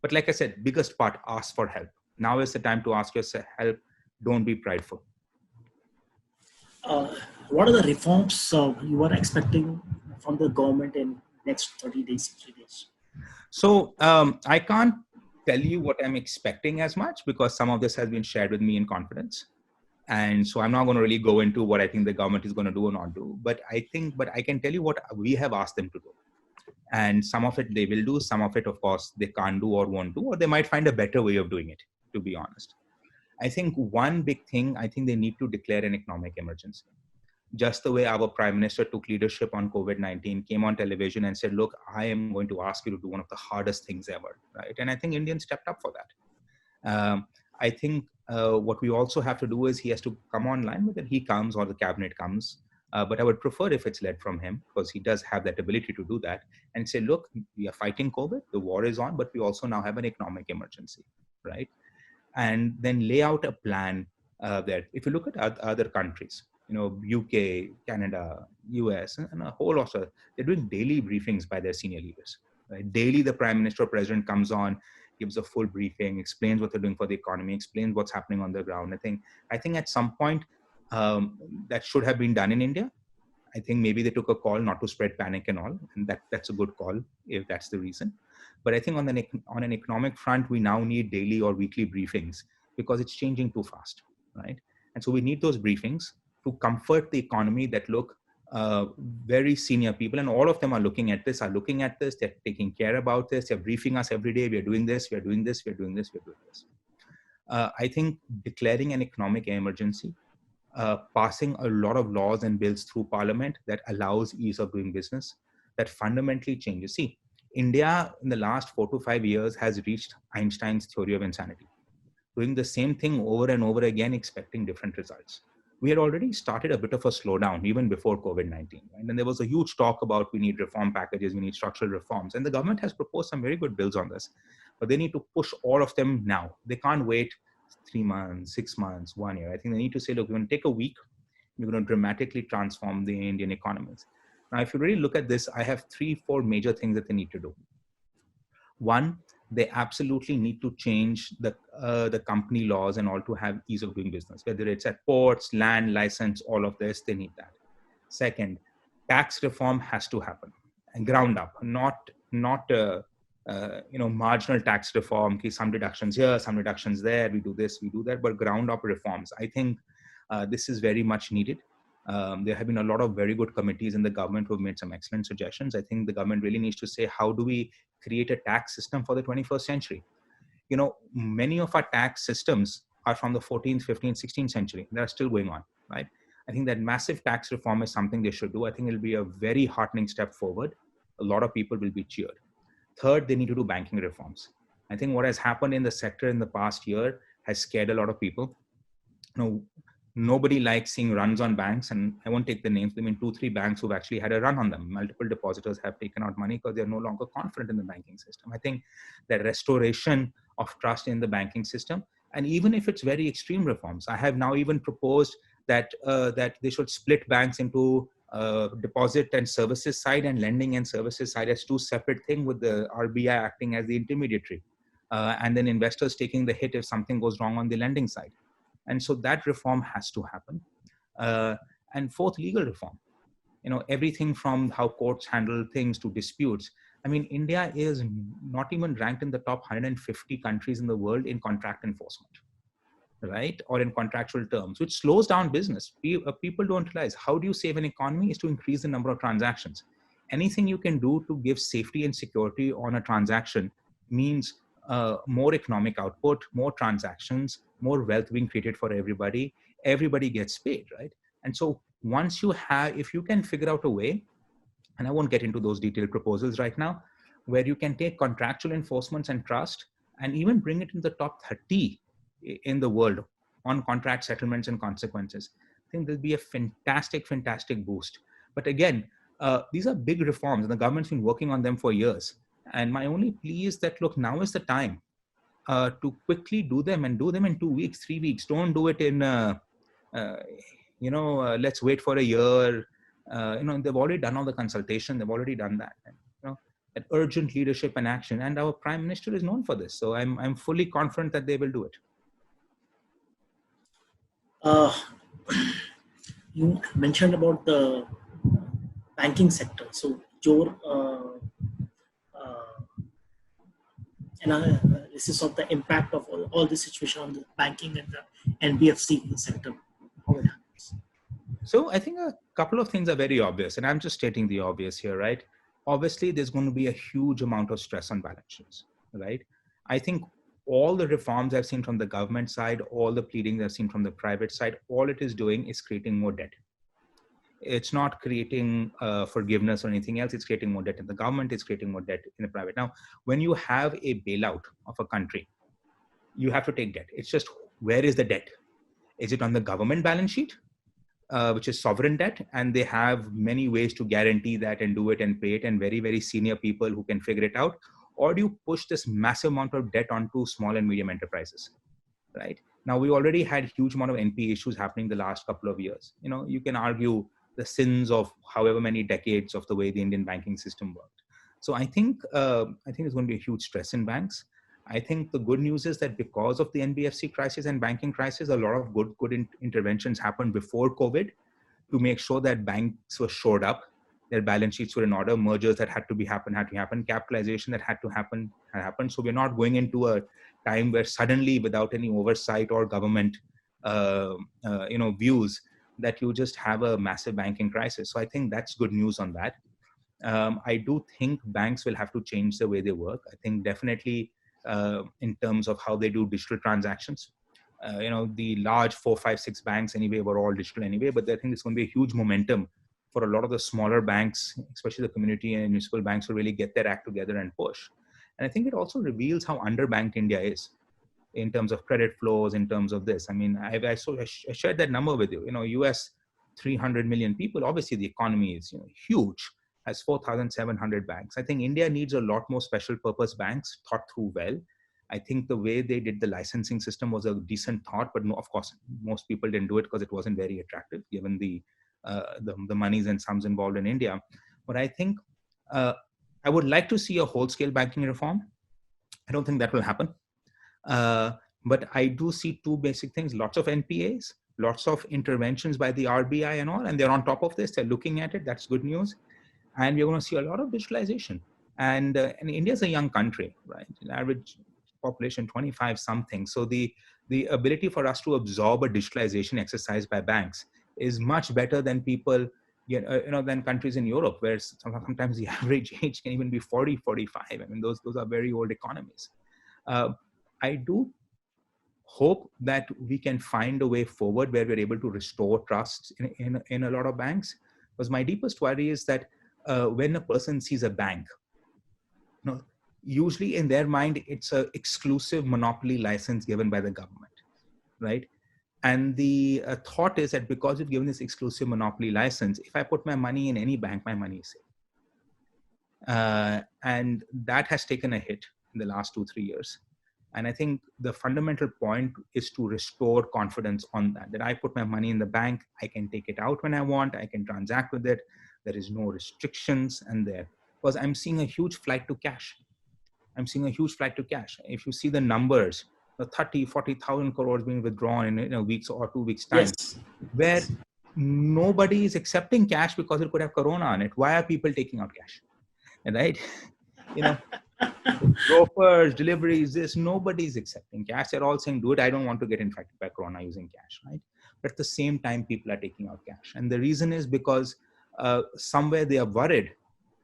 But like I said, biggest part, ask for help. Now is the time to ask yourself help. Don't be prideful. What are the reforms you are expecting from the government in next 30 days, 60 days? So I can't tell you what I'm expecting as much, because some of this has been shared with me in confidence. And so I'm not going to really go into what I think the government is going to do or not do. But I can tell you what we have asked them to do. And some of it they will do. Some of it, of course, they can't do or won't do, or they might find a better way of doing it, to be honest. I think one big thing, I think they need to declare an economic emergency. Just the way our Prime Minister took leadership on COVID-19, came on television and said, look, I am going to ask you to do one of the hardest things ever, right? And I think Indians stepped up for that. I think what we also have to do is he has to come online, whether he comes or the cabinet comes. But I would prefer if it's led from him, because he does have that ability to do that, and say, look, we are fighting COVID, the war is on, but we also now have an economic emergency, right? And then lay out a plan there. If you look at other countries, UK, Canada, US, and a whole lot of, they're doing daily briefings by their senior leaders. Right? Daily, the Prime Minister or President comes on, gives a full briefing, explains what they're doing for the economy, explains what's happening on the ground. I think at some point that should have been done in India. I think maybe they took a call not to spread panic and all, and that's a good call if that's the reason. But I think on an economic front, we now need daily or weekly briefings, because it's changing too fast, right? And so we need those briefings to comfort the economy that look, very senior people, and all of them are looking at this, they're taking care about this, they're briefing us every day, we're doing this, we're doing this, we're doing this, we're doing this. I think declaring an economic emergency, passing a lot of laws and bills through Parliament that allows ease of doing business, that fundamentally changes. See, India in the last 4 to 5 years has reached Einstein's theory of insanity, doing the same thing over and over again, expecting different results. We had already started a bit of a slowdown even before COVID-19. Right? And there was a huge talk about we need reform packages, we need structural reforms. And the government has proposed some very good bills on this, but they need to push all of them now. They can't wait 3 months, 6 months, 1 year. I think they need to say, look, we're going to take a week, we're going to dramatically transform the Indian economies. Now, if you really look at this, I have 3-4 major things that they need to do. One, they absolutely need to change the company laws and all to have ease of doing business, whether it's at ports, land, license, all of this, they need that. Second, tax reform has to happen, and ground up, not marginal tax reform, some deductions here, some deductions there, we do this, we do that, but ground up reforms. I think this is very much needed. There have been a lot of very good committees in the government who have made some excellent suggestions. I think the government really needs to say, how do we create a tax system for the 21st century? Many of our tax systems are from the 14th, 15th, 16th century. They are still going on, right? I think that massive tax reform is something they should do. I think it'll be a very heartening step forward. A lot of people will be cheered. Third, they need to do banking reforms. I think what has happened in the sector in the past year has scared a lot of people. nobody likes seeing runs on banks, and I won't take the names. I mean, 2-3 banks who've actually had a run on them. Multiple depositors have taken out money because they're no longer confident in the banking system. I think that restoration of trust in the banking system, and even if it's very extreme reforms, I have now even proposed that that they should split banks into deposit and services side and lending and services side as two separate things, with the RBI acting as the intermediary, and then investors taking the hit if something goes wrong on the lending side. And so that reform has to happen. And fourth, legal reform. Everything from how courts handle things to disputes. I mean, India is not even ranked in the top 150 countries in the world in contract enforcement, right? Or in contractual terms, which slows down business. People don't realize, how do you save an economy is to increase the number of transactions. Anything you can do to give safety and security on a transaction means more economic output, more transactions, more wealth being created for everybody. Everybody gets paid, right? And so if you can figure out a way, and I won't get into those detailed proposals right now, where you can take contractual enforcements and trust and even bring it in the top 30 in the world on contract settlements and consequences, I think there'll be a fantastic boost. But again, these are big reforms, and the government's been working on them for years. And my only plea is that, look, now is the time to quickly do them, and do them in 2 weeks, 3 weeks. Don't do it in, let's wait for a year. They've already done all the consultation. They've already done that. That urgent leadership and action. And our Prime Minister is known for this. So I'm fully confident that they will do it. You mentioned about the banking sector. So your analysis of the impact of all this situation on the banking and the NBFC sector, how it happens. So I think a couple of things are very obvious, and I'm just stating the obvious here, right? Obviously, there's going to be a huge amount of stress on balance sheets, right? I think all the reforms I've seen from the government side, all the pleadings I've seen from the private side, all it is doing is creating more debt. It's not creating forgiveness or anything else. It's creating more debt in the government. It's creating more debt in the private. Now, when you have a bailout of a country, you have to take debt. It's just, where is the debt? Is it on the government balance sheet, which is sovereign debt? And they have many ways to guarantee that and do it and pay it, and very, very senior people who can figure it out. Or do you push this massive amount of debt onto small and medium enterprises, right? Now, we already had huge amount of NPA issues happening the last couple of years. You can argue the sins of however many decades of the way the Indian banking system worked. So I think it's going to be a huge stress in banks. I think the good news is that because of the NBFC crisis and banking crisis, a lot of good interventions happened before COVID to make sure that banks were shored up, their balance sheets were in order, mergers that had to happen, capitalization that had to happen. So we're not going into a time where suddenly, without any oversight or government views, that you just have a massive banking crisis. So I think that's good news on that. I do think banks will have to change the way they work. I think definitely in terms of how they do digital transactions. The large 4, 5, 6 banks anyway were all digital anyway, but I think it's going to be a huge momentum for a lot of the smaller banks, especially the community and municipal banks, to really get their act together and push. And I think it also reveals how underbanked India is in terms of credit flows, in terms of this. I mean, I shared that number with you. US, 300 million people. Obviously, the economy is huge, has 4,700 banks. I think India needs a lot more special purpose banks thought through well. I think the way they did the licensing system was a decent thought, but no, of course, most people didn't do it because it wasn't very attractive given the monies and sums involved in India. But I think I would like to see a whole-scale banking reform. I don't think that will happen. But I do see two basic things: lots of NPAs, lots of interventions by the RBI and all, and they're on top of this. They're looking at it. That's good news. And we're going to see a lot of digitalization. And India's a young country, right? An average population 25 something. So the ability for us to absorb a digitalization exercise by banks is much better than people, than countries in Europe, where sometimes the average age can even be 40, 45. I mean, those are very old economies. I do hope that we can find a way forward where we're able to restore trust in a lot of banks. Because my deepest worry is that when a person sees a bank, usually in their mind, it's an exclusive monopoly license given by the government, right? And the thought is that because you've given this exclusive monopoly license, if I put my money in any bank, my money is safe. And that has taken a hit in the last 2-3 years. And I think the fundamental point is to restore confidence on that I put my money in the bank, I can take it out when I want, I can transact with it. There is no restrictions because I'm seeing a huge flight to cash. If you see the numbers, the 30,000-40,000 crores being withdrawn in a weeks or 2 weeks time, where nobody is accepting cash because it could have corona on it. Why are people taking out cash? Right? Brokers, deliveries, nobody's accepting cash. They're all saying, do it. I don't want to get infected by corona using cash, right? But at the same time, people are taking out cash. And the reason is because somewhere they are worried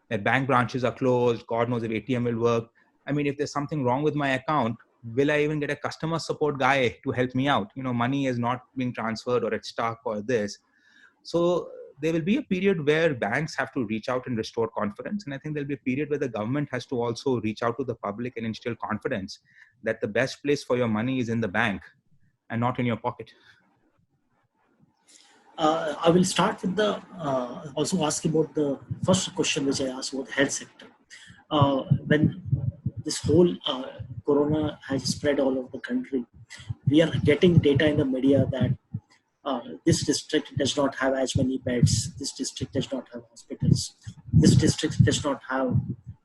that bank branches are closed. God knows if ATM will work. I mean, if there's something wrong with my account, will I even get a customer support guy to help me out? Money is not being transferred or it's stuck or this. So there will be a period where banks have to reach out and restore confidence. And I think there'll be a period where the government has to also reach out to the public and instill confidence that the best place for your money is in the bank and not in your pocket. I will start with also ask about the first question which I asked about the health sector. When this whole corona has spread all over the country, we are getting data in the media that this district does not have as many beds, this district does not have hospitals, this district does not have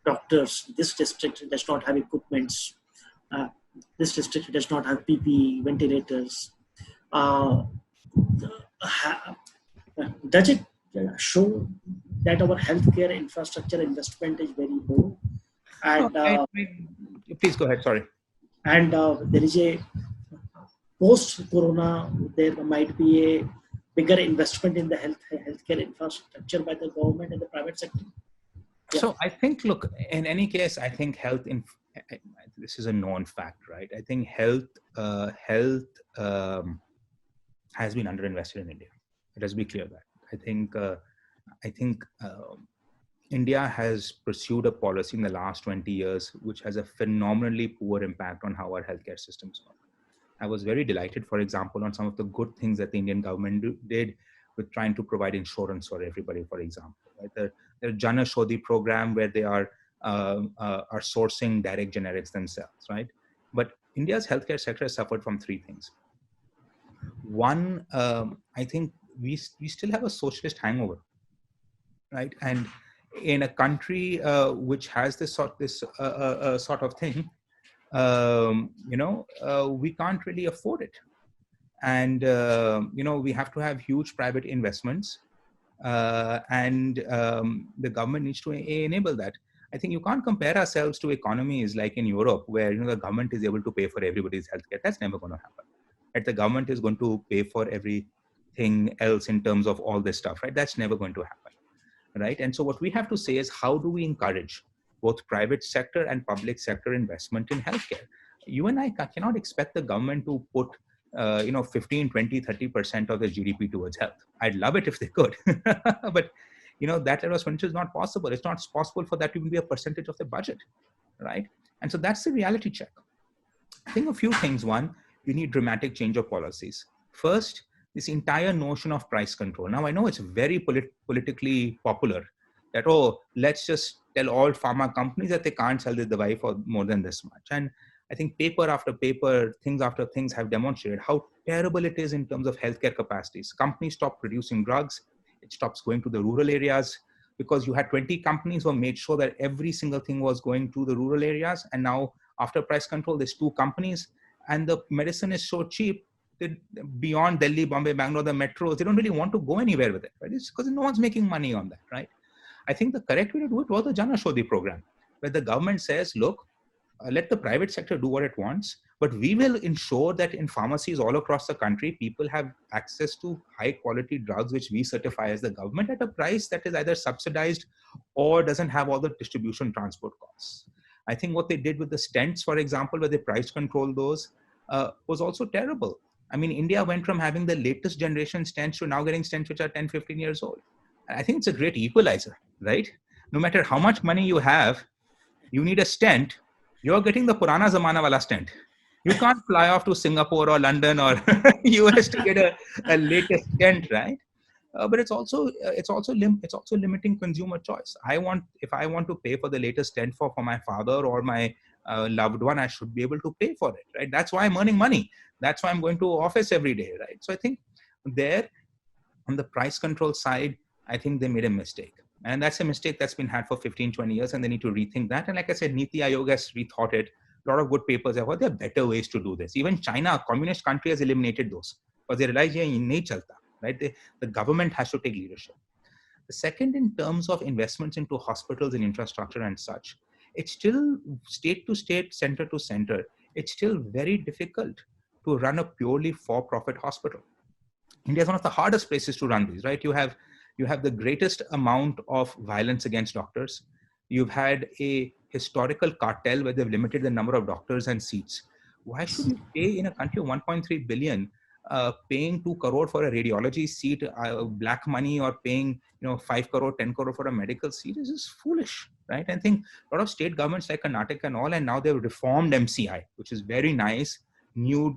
doctors, this district does not have equipments, this district does not have PPE, ventilators. Does it show that our healthcare infrastructure investment is very low? And please go ahead, sorry. And there is a post-corona, there might be a bigger investment in the healthcare infrastructure by the government and the private sector. Yeah. So I think, look, in any case, I think this is a known fact, right? I think health has been underinvested in India. Let's be clear that. I think India has pursued a policy in the last 20 years which has a phenomenally poor impact on how our healthcare systems work. I was very delighted, for example, on some of the good things that the Indian government did with trying to provide insurance for everybody, for example. Right? The Jan Aushadhi program where they are sourcing direct generics themselves, right? But India's healthcare sector has suffered from three things. One, I think we still have a socialist hangover, right? And in a country which has this sort of thing, we can't really afford it. And, we have to have huge private investments and the government needs to enable that. I think you can't compare ourselves to economies like in Europe where, the government is able to pay for everybody's healthcare. That's never going to happen. Right? The government is going to pay for everything else in terms of all this stuff, right? That's never going to happen, right? And so what we have to say is, how do we encourage both private sector and public sector investment in healthcare? You and I cannot expect the government to put 15, 20, 30% of the GDP towards health. I'd love it if they could, but that level of expenditure is not possible. It's not possible for that to even be a percentage of the budget, right? And so that's the reality check. I think a few things. One, you need dramatic change of policies. First, this entire notion of price control. Now, I know it's very politically popular that, let's just tell all pharma companies that they can't sell the device for more than this much. And I think paper after paper, things after things have demonstrated how terrible it is in terms of healthcare capacities. Companies stop producing drugs. It stops going to the rural areas because you had 20 companies who made sure that every single thing was going to the rural areas. And now after price control, there's 2 companies and the medicine is so cheap that beyond Delhi, Bombay, Bangalore, the metros, they don't really want to go anywhere with it, right? It's because no one's making money on that, right? I think the correct way to do it was the Jan Aushadhi program, where the government says, look, let the private sector do what it wants, but we will ensure that in pharmacies all across the country, people have access to high quality drugs, which we certify as the government at a price that is either subsidized or doesn't have all the distribution transport costs. I think what they did with the stents, for example, where they price control those, was also terrible. I mean, India went from having the latest generation stents to now getting stents which are 10, 15 years old. I think it's a great equalizer, right? No matter how much money you have, you need a stent, you're getting the Purana Zamana wala stent, You can't fly off to Singapore or London or US to get a latest stent, right? But it's also limiting consumer choice. If I want to pay for the latest stent for my father or my loved one, I should be able to pay for it, right? That's why I'm earning money. That's why I'm going to office every day, right? So I think there, on the price control side, I think they made a mistake. And that's a mistake that's been had for 15, 20 years, and they need to rethink that. And like I said, Niti Aayog has rethought it. A lot of good papers have, there are better ways to do this. Even China, a communist country, has eliminated those because they realize, yeah, nahi chalta, right? The government has to take leadership. The second, in terms of investments into hospitals and infrastructure and such, it's still state to state, center to center. It's still very difficult to run a purely for-profit hospital. India is one of the hardest places to run these, right? You have the greatest amount of violence against doctors. You've had a historical cartel where they've limited the number of doctors and seats. Why should you pay, in a country of 1.3 billion, paying 2 crore for a radiology seat, black money, or paying 5 crore, 10 crore for a medical seat? This is foolish, right? I think a lot of state governments like Karnataka and all, and now they've reformed MCI, which is very nice. New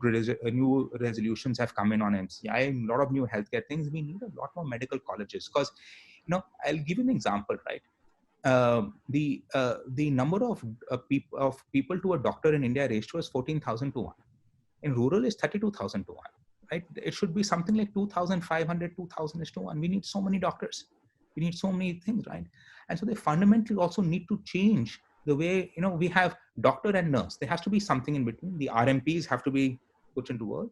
resolutions have come in on MCI, a lot of new healthcare things. We need a lot more medical colleges because, I'll give you an example, right? The number of people to a doctor in India ratio is 14,000 to 1. In rural is 32,000 to 1, right? It should be something like 2,500, 2,000 is to 1. We need so many doctors. We need so many things, right? And so they fundamentally also need to change the way, we have doctor and nurse. There has to be something in between. The RMPs have to be put into work.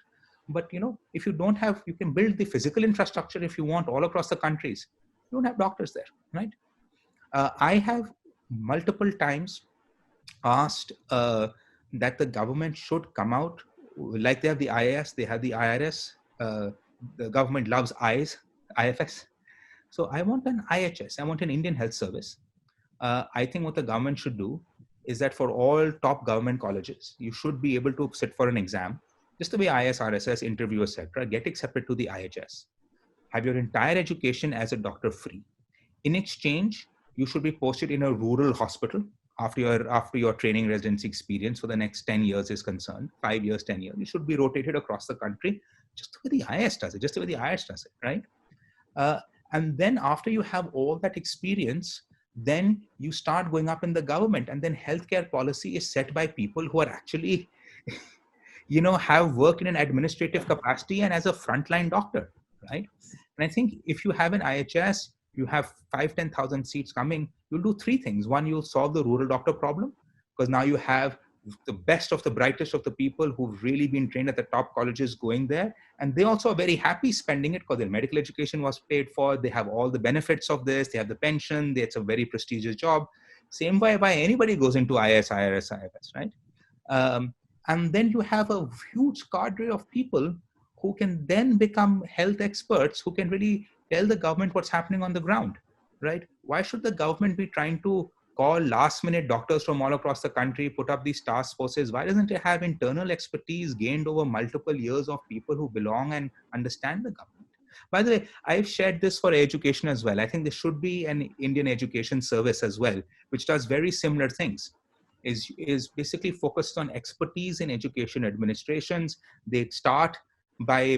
But, if you don't have, you can build the physical infrastructure if you want all across the countries. You don't have doctors there, right? I have multiple times asked that the government should come out, like they have the IAS, they have the IRS. The government loves IFS. So I want an IHS. I want an Indian Health Service. I think what the government should do is that for all top government colleges, you should be able to sit for an exam, just the way IS, RSS, interview, etc. Get accepted to the IHS. Have your entire education as a doctor free. In exchange, you should be posted in a rural hospital after your training residency experience for the next 10 years is concerned, 5 years, 10 years. You should be rotated across the country, just the way the IS does it, right? And then after you have all that experience, then you start going up in the government, and then healthcare policy is set by people who are actually, have worked in an administrative capacity and as a frontline doctor, right? And I think if you have an IHS, you have 5,000-10,000 seats coming, you'll do three things. One, you'll solve the rural doctor problem, because now you have the best of the brightest of the people who've really been trained at the top colleges going there. And they also are very happy spending it because their medical education was paid for. They have all the benefits of this. They have the pension. It's a very prestigious job. Same way why anybody goes into IS, IRS, IFS, right? And then you have a huge cadre of people who can then become health experts, who can really tell the government what's happening on the ground, right? Why should the government be trying to call last-minute doctors from all across the country, put up these task forces? Why doesn't it have internal expertise gained over multiple years of people who belong and understand the government? By the way, I've shared this for education as well. I think there should be an Indian education service as well, which does very similar things. Is basically focused on expertise in education administrations. They start by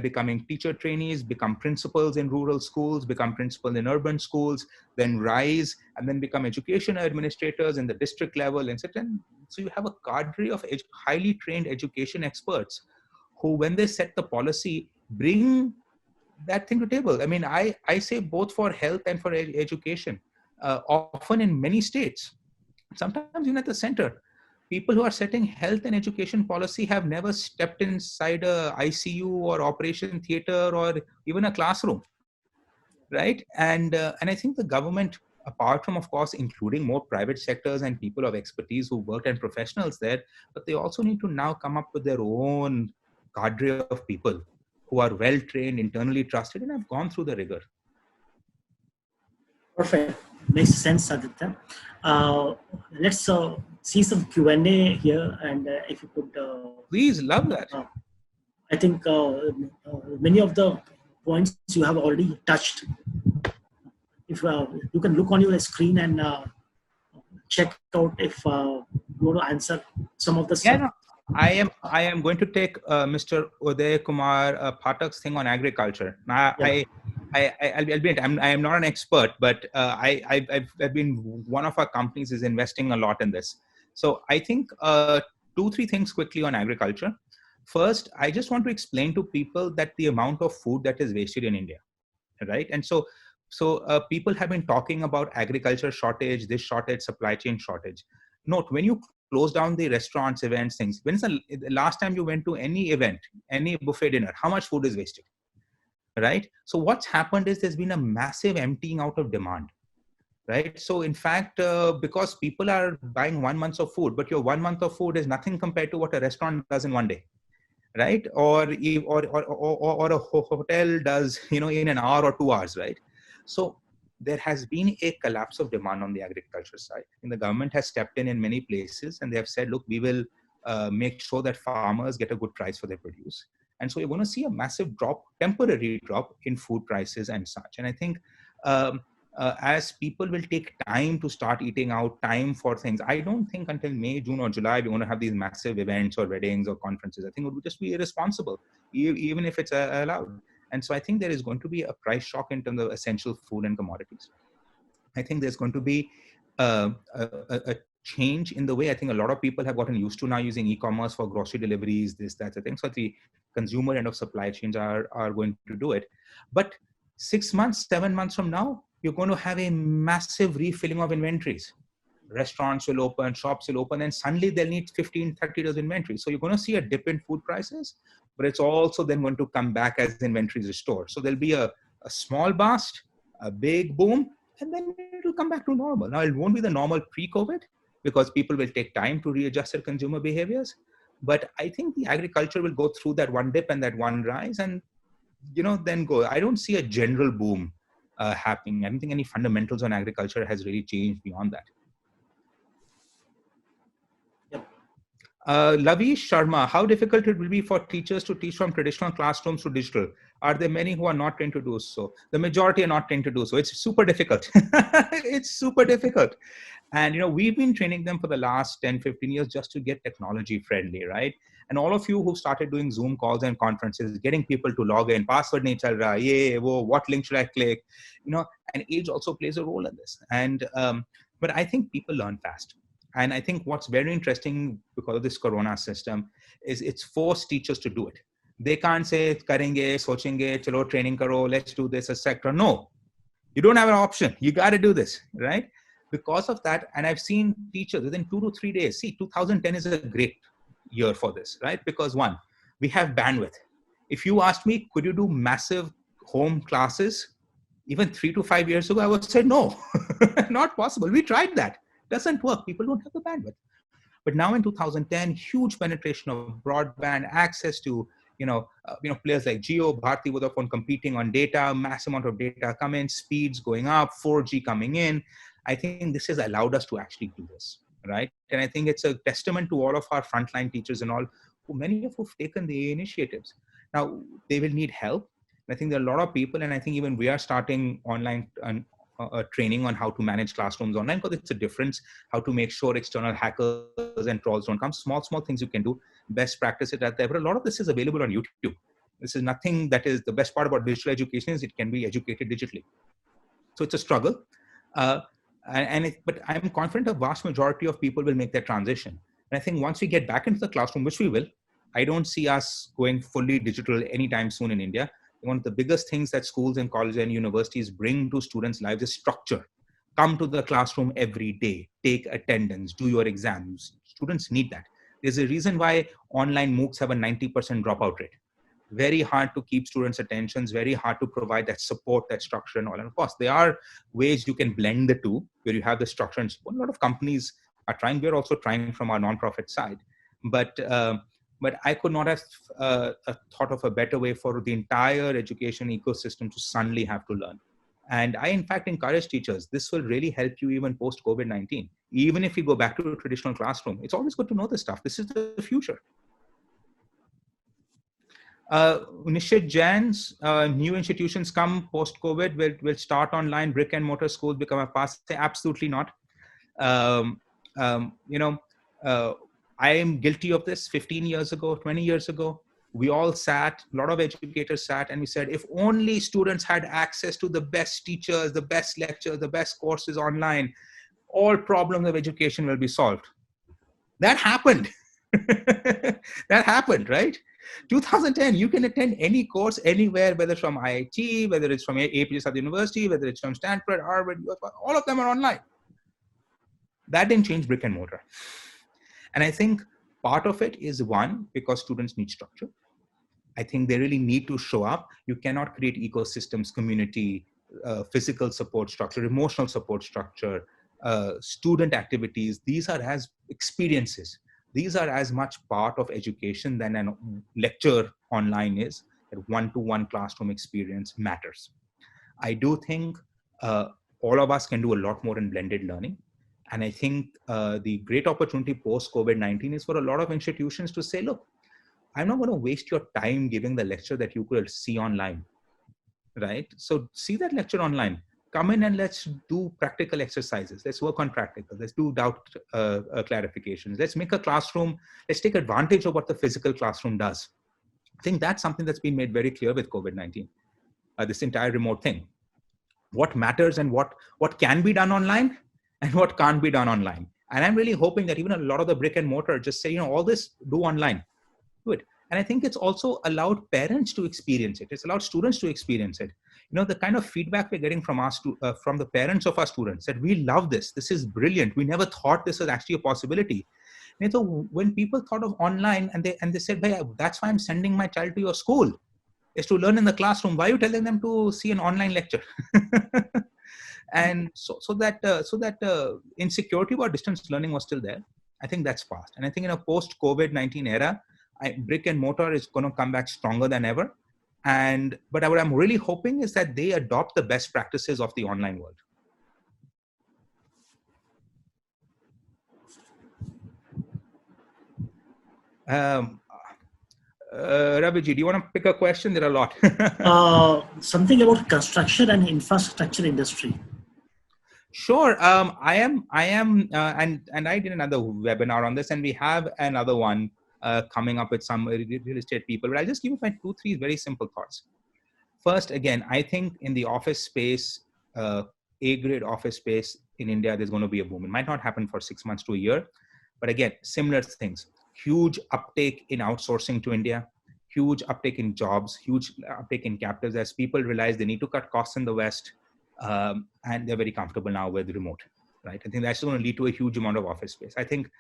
becoming teacher trainees, become principals in rural schools, become principal in urban schools, then rise and then become education administrators in the district level, etc. So you have a cadre of highly trained education experts who, when they set the policy, bring that thing to table. I mean, I say both for health and for education. Often in many states, sometimes even at the center, people who are setting health and education policy have never stepped inside a ICU or operation theater or even a classroom, right? And I think the government, apart from, of course, including more private sectors and people of expertise who work and professionals there, but they also need to now come up with their own cadre of people who are well trained, internally trusted, and have gone through the rigor. Perfect. Makes sense, Aditya. Let's see some Q&A here, and if you could... Please, love that. I think many of the points you have already touched. If you can look on your screen and check out if you want to answer some of the stuff. Yeah, no, I am going to take Mr. Uday Kumar Phatak's thing on agriculture. Now, Yeah. I'll admit I am not an expert, but I've been, one of our companies is investing a lot in this. So I think 2-3 things quickly on agriculture. First, I just want to explain to people that the amount of food that is wasted in India, right? And so people have been talking about agriculture shortage, this shortage, supply chain shortage. Note, when you close down the restaurants, events, things, when's the last time you went to any event, any buffet dinner, how much food is wasted, right? So what's happened is there's been a massive emptying out of demand, right? So in fact, because people are buying 1 month of food, but your 1 month of food is nothing compared to what a restaurant does in one day, right? Or a hotel does, in an hour or 2 hours, right? So there has been a collapse of demand on the agriculture side, and the government has stepped in many places, and they have said, look, we will make sure that farmers get a good price for their produce. And so you're going to see a massive drop, temporary drop in food prices and such. And I think as people will take time to start eating out, time for things, I don't think until May, June, or July we're going to have these massive events or weddings or conferences. I think it would just be irresponsible, even if it's allowed. And so I think there is going to be a price shock in terms of essential food and commodities. I think there's going to be a change in the way I think a lot of people have gotten used to now using e-commerce for grocery deliveries, this, that, the thing. So the consumer end of supply chains are going to do it. But 6 months, 7 months from now, you're going to have a massive refilling of inventories. Restaurants will open, shops will open, and suddenly they'll need 15, 30 days inventory. So you're going to see a dip in food prices, but it's also then going to come back as inventories restore. So there'll be a small burst, a big boom, and then it'll come back to normal. Now, it won't be the normal pre-COVID because people will take time to readjust their consumer behaviors. But I think the agriculture will go through that one dip and that one rise and, then go. I don't see a general boom happening. I don't think any fundamentals on agriculture has really changed beyond that. Lavi Sharma, how difficult it will be for teachers to teach from traditional classrooms to digital? Are there many who are not trained to do so? The majority are not trained to do so. It's super difficult. It's super difficult. And, we've been training them for the last 10, 15 years just to get technology friendly, right? And all of you who started doing Zoom calls and conferences, getting people to log in, password nahi chal raha, ye, wo, what link should I click? And age also plays a role in this. But I think people learn fast. And I think what's very interesting because of this Corona system is it's forced teachers to do it. They can't say, karenge, sochenge, chalo training karo, let's do this, etc. No, you don't have an option. You got to do this, right? Because of that, and I've seen teachers within 2 to 3 days. See, 2010 is a great year for this, right? Because one, we have bandwidth. If you asked me, could you do massive home classes? Even 3 to 5 years ago, I would say no, not possible. We tried that. Doesn't work. People don't have the bandwidth. But now in 2010, huge penetration of broadband access to, players like Jio, Bharti, Vodafone competing on data, mass amount of data coming, speeds going up, 4G coming in. I think this has allowed us to actually do this, right? And I think it's a testament to all of our frontline teachers and all, many of who've taken the initiatives. Now, they will need help. I think there are a lot of people, and I think even we are starting online training on how to manage classrooms online because it's a difference, how to make sure external hackers and trolls don't come. Small things you can do, best practices out there. But a lot of this is available on YouTube. This is nothing that is the best part about digital education is it can be educated digitally. So it's a struggle. But I'm confident a vast majority of people will make that transition. And I think once we get back into the classroom, which we will, I don't see us going fully digital anytime soon in India. One of the biggest things that schools and colleges and universities bring to students' lives is structure. Come to the classroom every day, take attendance, do your exams. Students need that. There's a reason why online MOOCs have a 90% dropout rate. Very hard to keep students' attentions, very hard to provide that support, that structure and all. And of course, there are ways you can blend the two where you have the structure and support. A lot of companies are trying. We're also trying from our nonprofit side. But I could not have thought of a better way for the entire education ecosystem to suddenly have to learn. And I, in fact, encourage teachers, this will really help you even post-COVID-19. Even if you go back to a traditional classroom, it's always good to know this stuff. This is the future. Nishit Jain's new institutions come post-COVID will start online, brick and mortar schools become a pass. Absolutely not. I am guilty of this. 15 years ago, 20 years ago, we all sat, a lot of educators sat, and we said, if only students had access to the best teachers, the best lectures, the best courses online, all problems of education will be solved. That happened. That happened, right? 2010, you can attend any course anywhere, whether it's from IIT, whether it's from Apeejay University, whether it's from Stanford, Harvard, all of them are online. That didn't change brick and mortar. And I think part of it is, one, because students need structure. I think they really need to show up. You cannot create ecosystems, community, physical support structure, emotional support structure, student activities. These are as experiences. These are as much part of education than a lecture online is. A one-to-one classroom experience matters. I do think all of us can do a lot more in blended learning. And I think the great opportunity post-COVID-19 is for a lot of institutions to say, look, I'm not going to waste your time giving the lecture that you could see online, right? So see that lecture online. Come in and let's do practical exercises. Let's work on practical. Let's do doubt clarifications. Let's make a classroom. Let's take advantage of what the physical classroom does. I think that's something that's been made very clear with COVID-19, this entire remote thing. What matters and what can be done online and what can't be done online. And I'm really hoping that even a lot of the brick and mortar just say, all this do online. Good. And I think it's also allowed parents to experience it. It's allowed students to experience it. The kind of feedback we're getting from from the parents of our students, that we love this. This is brilliant. We never thought this was actually a possibility. And so when people thought of online and they said, hey, that's why I'm sending my child to your school, is to learn in the classroom. Why are you telling them to see an online lecture? And so that insecurity about distance learning was still there. I think that's past. And I think in a post-COVID-19 era, brick and mortar is going to come back stronger than ever. But what I'm really hoping is that they adopt the best practices of the online world. Ravi, do you want to pick a question? There are a lot. Something about construction and infrastructure industry. Sure. I am, and I did another webinar on this, and we have another one coming up with some real estate people. But I'll just give you my 2-3 very simple thoughts. First, again, I think in the office space, A-grade office space in India, there's going to be a boom. It might not happen for 6 months to a year, but again, similar things. Huge uptake in outsourcing to India, huge uptake in jobs, huge uptake in captives as people realize they need to cut costs in the West. And they're very comfortable now with remote, right? I think that's going to lead to a huge amount of office space. I think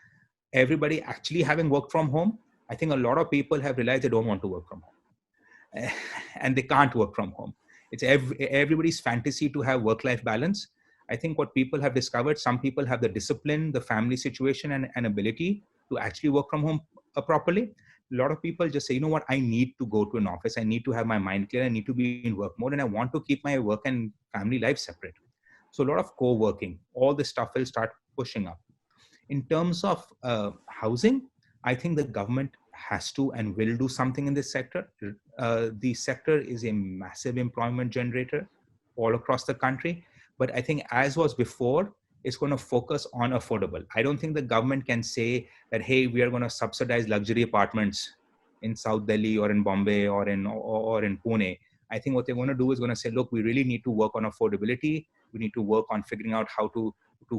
everybody actually having worked from home, I think a lot of people have realized they don't want to work from home. And they can't work from home. It's everybody's fantasy to have work-life balance. I think what people have discovered, some people have the discipline, the family situation and ability to actually work from home properly. A lot of people just say, you know what, I need to go to an office. I need to have my mind clear. I need to be in work mode, and I want to keep my work and family life separate. So a lot of co-working, all this stuff will start pushing up. In terms of housing, I think the government has to and will do something in this sector. The sector is a massive employment generator all across the country. But I think as was before, it's going to focus on affordable. I don't think the government can say that, hey, we are going to subsidize luxury apartments in South Delhi or in Bombay or in Pune. I think what they're going to do is going to say, look, we really need to work on affordability. We need to work on figuring out how to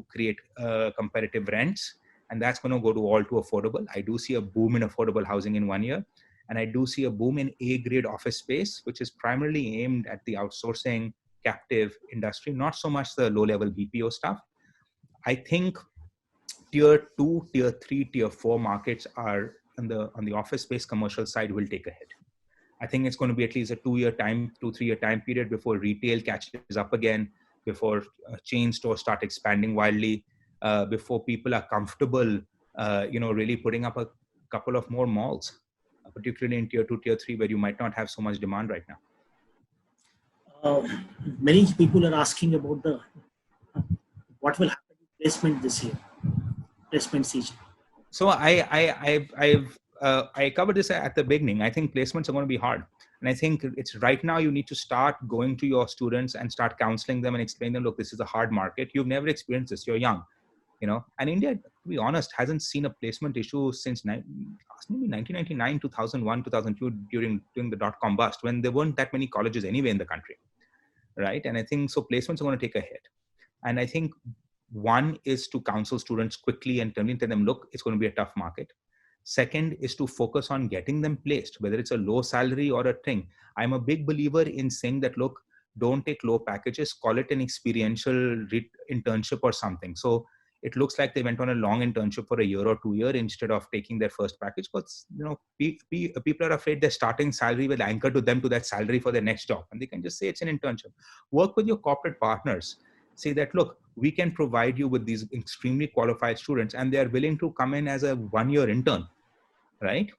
create competitive rents. And that's going to go to all to affordable. I do see a boom in affordable housing in 1 year. And I do see a boom in A-grade office space, which is primarily aimed at the outsourcing captive industry, not so much the low-level BPO stuff. I think tier 2, tier 3, tier 4 markets are on the office space commercial side will take a hit. I think it's going to be at least a 2-3 year time period before retail catches up again, before chain stores start expanding wildly, before people are comfortable, really putting up a couple of more malls, particularly in tier 2, tier 3, where you might not have so much demand right now. Many people are asking about what will happen to placement this year, placement season. So I covered this at the beginning. I think placements are going to be hard. And I think it's right now you need to start going to your students and start counseling them and explain them, look, this is a hard market. You've never experienced this. You're young. And India, to be honest, hasn't seen a placement issue since maybe 1999, 2001, 2002, during the dot-com bust, when there weren't that many colleges anyway in the country, right? And I think so placements are going to take a hit. And I think one is to counsel students quickly and tell them, look, it's going to be a tough market. Second is to focus on getting them placed, whether it's a low salary or a thing. I'm a big believer in saying that, look, don't take low packages, call it an experiential internship or something. So it looks like they went on a long internship for a year or 2 years instead of taking their first package, because people are afraid their starting salary will anchor to them to that salary for their next job, and they can just say it's an internship. Work with your corporate partners. Say that, look, we can provide you with these extremely qualified students, and they are willing to come in as a 1-year intern, right?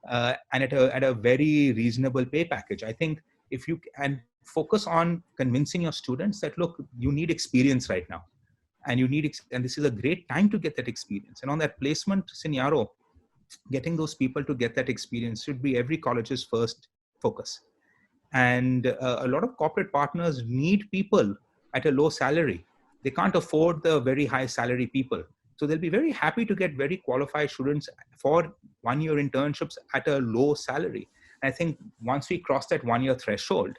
And at a very reasonable pay package. I think if you and focus on convincing your students that, look, you need experience right now, and and this is a great time to get that experience. And on that placement scenario, getting those people to get that experience should be every college's first focus. And a lot of corporate partners need people at a low salary. They can't afford the very high salary people. So they'll be very happy to get very qualified students for 1-year internships at a low salary. And I think once we cross that 1-year threshold,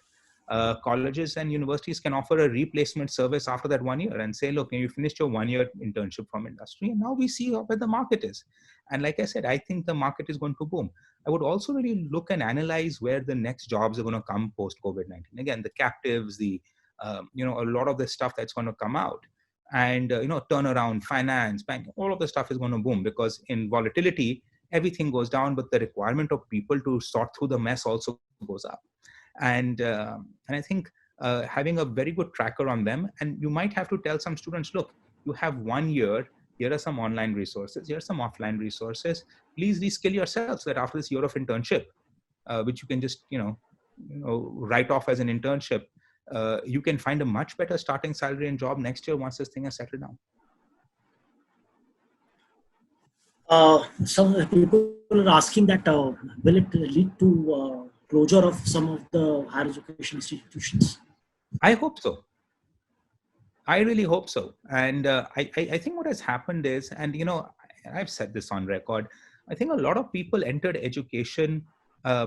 colleges and universities can offer a replacement service after that 1 year and say, look, you finished your 1-year internship from industry, and now we see where the market is. And like I said, I think the market is going to boom. I would also really look and analyze where the next jobs are going to come post COVID-19. Again, the captives, a lot of the stuff that's going to come out, and turnaround, finance, bank, all of the stuff is going to boom, because in volatility, everything goes down, but the requirement of people to sort through the mess also goes up. And I think having a very good tracker on them, and you might have to tell some students, look, you have 1 year, here are some online resources, here are some offline resources, please reskill yourself so that after this year of internship, which you can just write off as an internship, you can find a much better starting salary and job next year once this thing has settled down. Some people are asking that will it lead to closure of some of the higher education institutions? I hope so. I really hope so. And I think what has happened is, and I've said this on record, I think a lot of people entered education.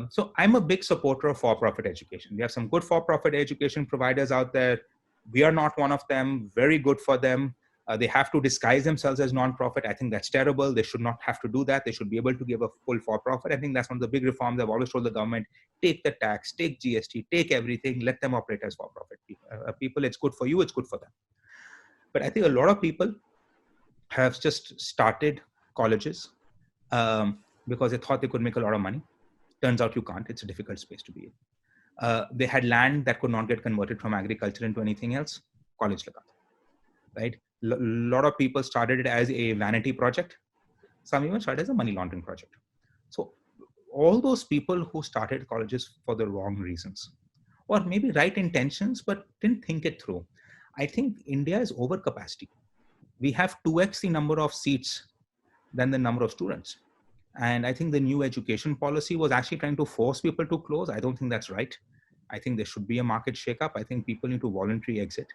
So I'm a big supporter of for-profit education. We have some good for-profit education providers out there. We are not one of them. Very good for them. They have to disguise themselves as non-profit. I think that's terrible. They should not have to do that. They should be able to give a full for-profit. I think that's one of the big reforms I've always told the government: take the tax, take GST, take everything, let them operate as for-profit people. It's good for you, it's good for them. But I think a lot of people have just started colleges because they thought they could make a lot of money. Turns out you can't. It's a difficult space to be in. They had land that could not get converted from agriculture into anything else. College laga, right? A lot of people started it as a vanity project. Some even started as a money laundering project. So all those people who started colleges for the wrong reasons, or maybe right intentions, but didn't think it through. I think India is over capacity. We have 2x the number of seats than the number of students. And I think the new education policy was actually trying to force people to close. I don't think that's right. I think there should be a market shakeup. I think people need to voluntarily exit.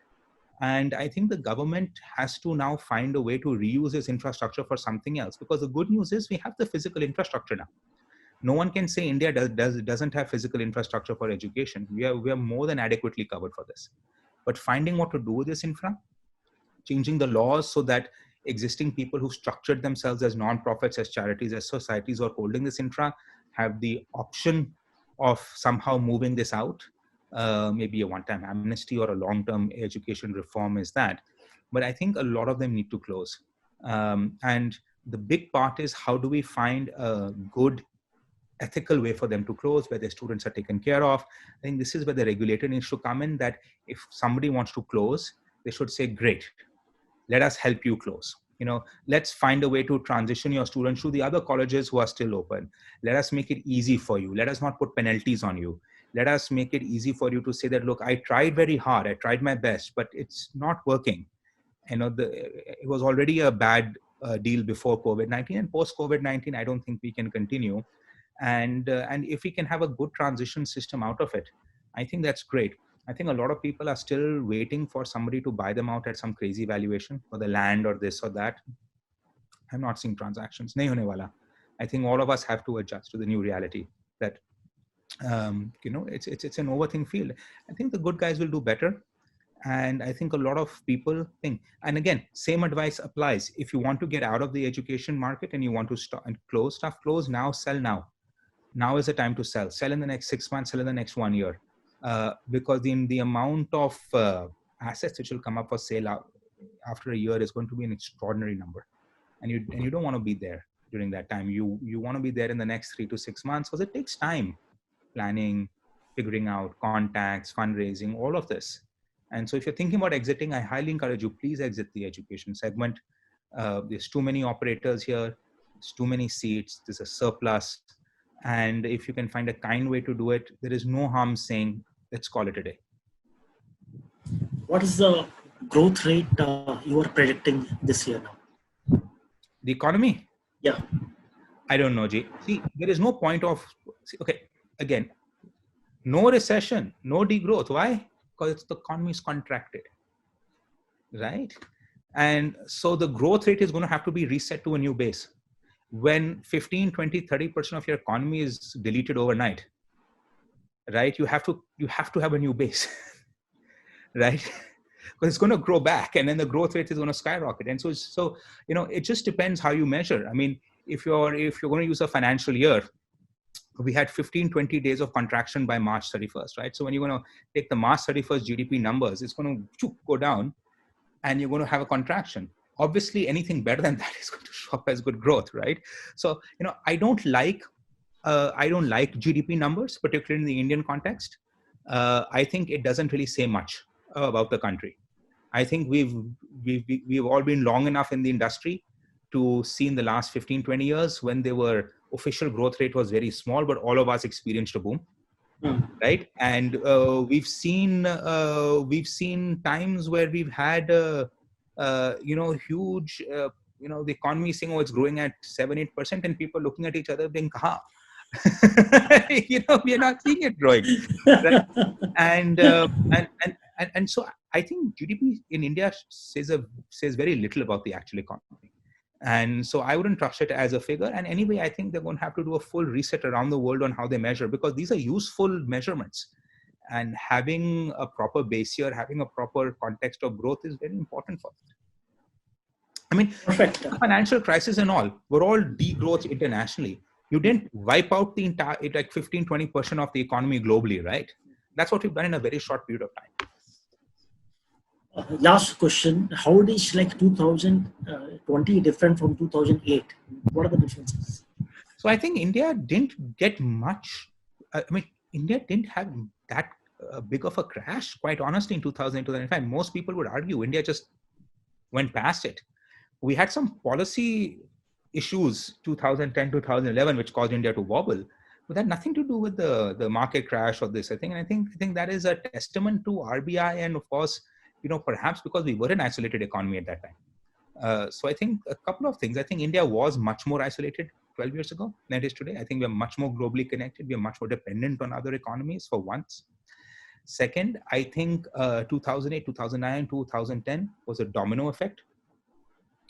And I think the government has to now find a way to reuse this infrastructure for something else, because the good news is we have the physical infrastructure now. No one can say India doesn't have physical infrastructure for education. We are more than adequately covered for this. But finding what to do with this infra, changing the laws so that existing people who structured themselves as non-profits, as charities, as societies, or holding this infra have the option of somehow moving this out. Maybe a one-time amnesty or a long-term education reform is that. But I think a lot of them need to close. And the big part is, how do we find a good ethical way for them to close, where their students are taken care of? I think this is where the regulator needs to come in, that if somebody wants to close, they should say, great, let us help you close. Let's find a way to transition your students to the other colleges who are still open. Let us make it easy for you. Let us not put penalties on you. Let us make it easy for you to say that, look, I tried very hard. I tried my best, but it's not working. It was already a bad deal before COVID-19, and post COVID-19, I don't think we can continue. And if we can have a good transition system out of it, I think that's great. I think a lot of people are still waiting for somebody to buy them out at some crazy valuation for the land or this or that. I'm not seeing transactions. Nahi hone wala. I think all of us have to adjust to the new reality that it's an overthink field. I think the good guys will do better. And I think a lot of people think, and again, same advice applies. If you want to get out of the education market and you want to start and close stuff, close now, sell now. Now is the time to sell. Sell in the next 6 months, sell in the next 1 year. Because the amount of assets which will come up for sale after a year is going to be an extraordinary number. And you don't want to be there during that time. You want to be there in the next 3 to 6 months because it takes time. Planning, figuring out contacts, fundraising, all of this. And so if you're thinking about exiting, I highly encourage you, please exit the education segment. There's too many operators here. There's too many seats. There's a surplus. And if you can find a kind way to do it, there is no harm saying, let's call it a day. What is the growth rate you are predicting this year now? The economy? Yeah. I don't know, G. See, there is no point of, again, no recession, no degrowth. Why? Because the economy is contracted, right? And so the growth rate is going to have to be reset to a new base. When 15, 20, 30% of your economy is deleted overnight, right? You have to have a new base, right? Because it's going to grow back, and then the growth rate is going to skyrocket. And so it just depends how you measure. I mean, if you're going to use a financial year, we had 15, 20 days of contraction by March 31st, right? So when you're going to take the March 31st GDP numbers, it's going to go down and you're going to have a contraction. Obviously, anything better than that is going to show up as good growth, right? So, I don't like GDP numbers, particularly in the Indian context. I think it doesn't really say much about the country. I think we've all been long enough in the industry to see in the last 15, 20 years when they were official growth rate was very small, but all of us experienced a boom, right? And we've seen times where we've had huge the economy saying, oh, it's growing at 7-8%, and people looking at each other being kaha. We are not seeing it growing, right? And so I think GDP in India says very little about the actual economy. And so I wouldn't trust it as a figure. And anyway, I think they're going to have to do a full reset around the world on how they measure, because these are useful measurements. And having a proper base year, having a proper context of growth is very important for it. I mean, perfect. The financial crisis and all, we're all degrowth internationally. You didn't wipe out the entire, 15, 20% of the economy globally, right? That's what we've done in a very short period of time. Last question. How is 2020 different from 2008? What are the differences? So I think India didn't get much. India didn't have that big of a crash, quite honestly, in 2000, 2005. Most people would argue India just went past it. We had some policy issues 2010, 2011, which caused India to wobble. But that had nothing to do with the market crash or this. I think that is a testament to RBI, and of course, perhaps because we were an isolated economy at that time. So I think a couple of things. I think India was much more isolated 12 years ago than it is today. I think we're much more globally connected. We are much more dependent on other economies for once. Second, I think 2008, 2009, 2010 was a domino effect,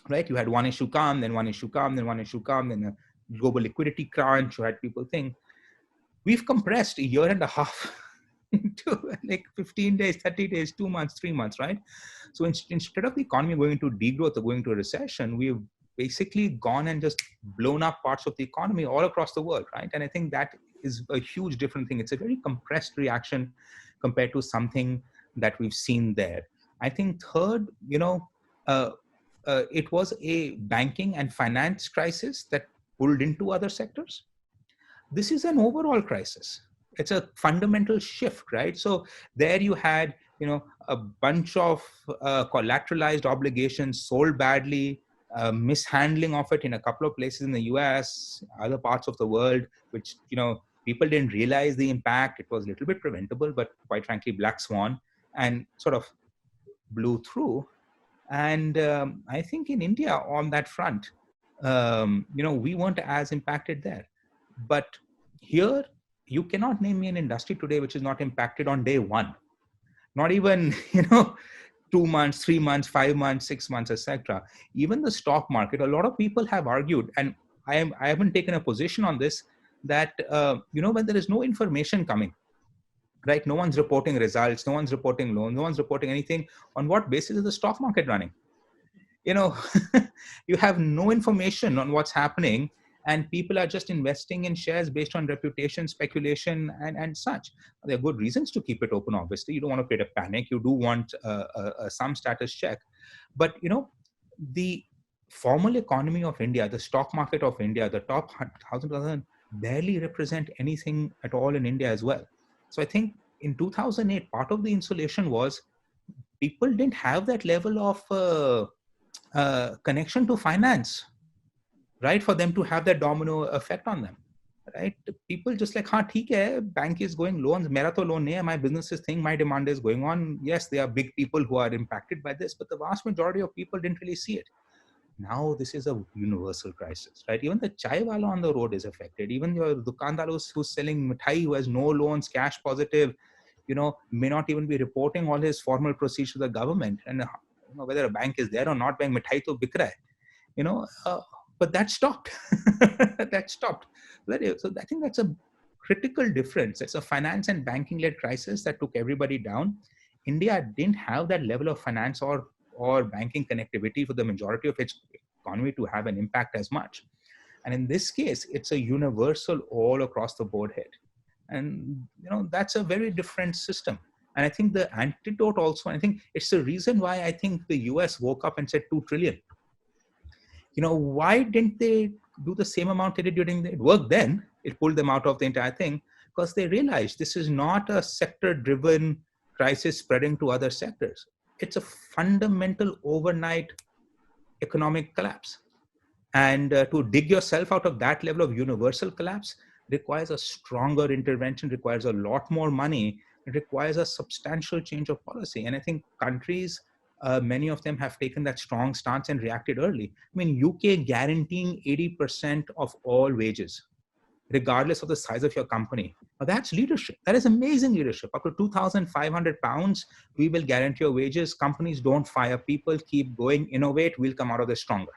right? You had one issue come, then one issue come, then one issue come, then a global liquidity crunch. You had people think. We've compressed a year and a half into 15 days, 30 days, 2 months, 3 months, right? So instead of the economy going into degrowth or going into a recession, we've basically gone and just blown up parts of the economy all across the world, right? And I think that is a huge different thing. It's a very compressed reaction compared to something that we've seen there. I think third, it was a banking and finance crisis that pulled into other sectors. This is an overall crisis. It's a fundamental shift, right? So there you had, a bunch of collateralized obligations sold badly, mishandling of it in a couple of places in the US, other parts of the world, which, people didn't realize the impact. It was a little bit preventable, but quite frankly, black swan, and sort of blew through. And I think in India on that front, we weren't as impacted there. But here, you cannot name me an industry today which is not impacted on day one. Not even, 2 months, 3 months, 5 months, 6 months, etc. Even the stock market, a lot of people have argued, and I haven't taken a position on this, that, when there is no information coming, right? No one's reporting results, no one's reporting loans, no one's reporting anything. On what basis is the stock market running? You have no information on what's happening, and people are just investing in shares based on reputation, speculation, and such. There are good reasons to keep it open. Obviously, you don't want to create a panic. You do want some status check, but the formal economy of India, the stock market of India, the top 1,000 barely represent anything at all in India as well. So I think in 2008, part of the insulation was people didn't have that level of connection to finance, right? For them to have that domino effect on them, right? People just like, हाँ ठीक है, bank is going loans, मेरा तो loan नहीं है, my business is thing, my demand is going on. Yes, there are big people who are impacted by this, but the vast majority of people didn't really see it. Now this is a universal crisis, right? Even the chai wala on the road is affected. Even your dukandar who's selling mithai, who has no loans, cash positive, may not even be reporting all his formal procedures to the government. And whether a bank is there or not, bank mithai to bik raha hai, but that stopped. That stopped. So I think that's a critical difference. It's a finance and banking-led crisis that took everybody down. India didn't have that level of finance or banking connectivity for the majority of its economy to have an impact as much. And in this case, it's a universal all across the board hit. And, that's a very different system. And I think the antidote also, I think it's the reason why I think the US woke up and said 2 trillion. Why didn't they do the same amount they did during it worked then? It pulled them out of the entire thing because they realized this is not a sector-driven crisis spreading to other sectors. It's a fundamental overnight economic collapse. And to dig yourself out of that level of universal collapse requires a stronger intervention, requires a lot more money, it requires a substantial change of policy. And I think countries, many of them have taken that strong stance and reacted early. I mean, UK guaranteeing 80% of all wages, regardless of the size of your company. Now that's leadership. That is amazing leadership. Up to £2,500, we will guarantee your wages. Companies don't fire people, keep going, innovate, we'll come out of this stronger.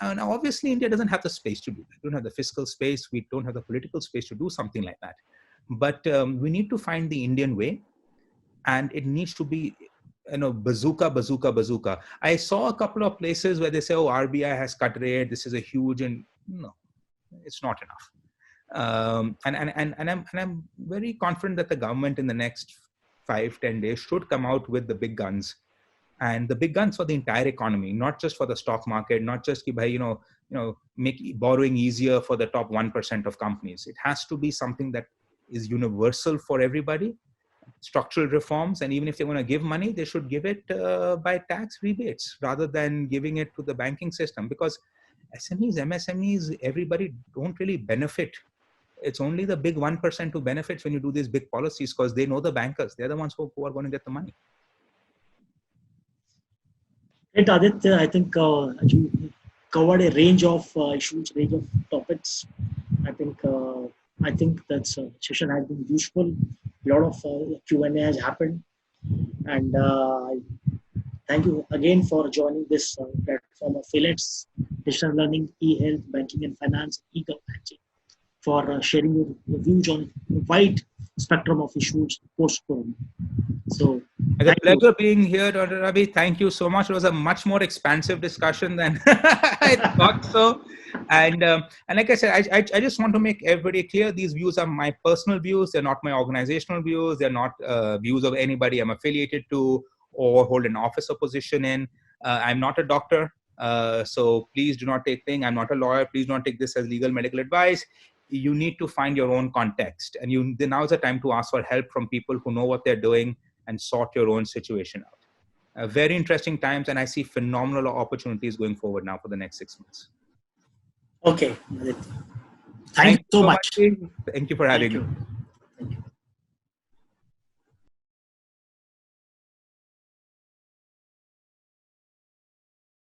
Now, obviously, India doesn't have the space to do that. We don't have the fiscal space. We don't have the political space to do something like that. But we need to find the Indian way, and it needs to be, bazooka. I saw a couple of places where they say, oh, RBI has cut rate. This is a huge, and no, it's not enough. And I'm very confident that the government in the next 5-10 days should come out with the big guns. And the big guns for the entire economy, not just for the stock market, not just make borrowing easier for the top 1% of companies. It has to be something that is universal for everybody. Structural reforms, and even if they want to give money, they should give it by tax rebates rather than giving it to the banking system. Because SMEs, MSMEs, everybody don't really benefit. It's only the big 1% who benefits when you do these big policies because they know the bankers. They're the ones who are going to get the money. Right, Aditya, I think you covered a range of issues, range of topics. I think that session has been useful. A lot of Q&A has happened. And thank you again for joining this platform of Elets, digital learning, e-health, banking and finance, e-government, for sharing your views on a wide spectrum of issues post-corona. So, it's a pleasure being here, Dr. Ravi. Thank you so much. It was a much more expansive discussion than I thought so. And like I said, I just want to make everybody clear, these views are my personal views. They're not my organizational views. They're not views of anybody I'm affiliated to or hold an office or position in. I'm not a doctor. So please do not take things. I'm not a lawyer. Please don't take this as legal medical advice. You need to find your own context. And now is the time to ask for help from people who know what they're doing and sort your own situation out. Very interesting times, and I see phenomenal opportunities going forward now for the next 6 months. Okay. Thank you so much. Thank you for having me.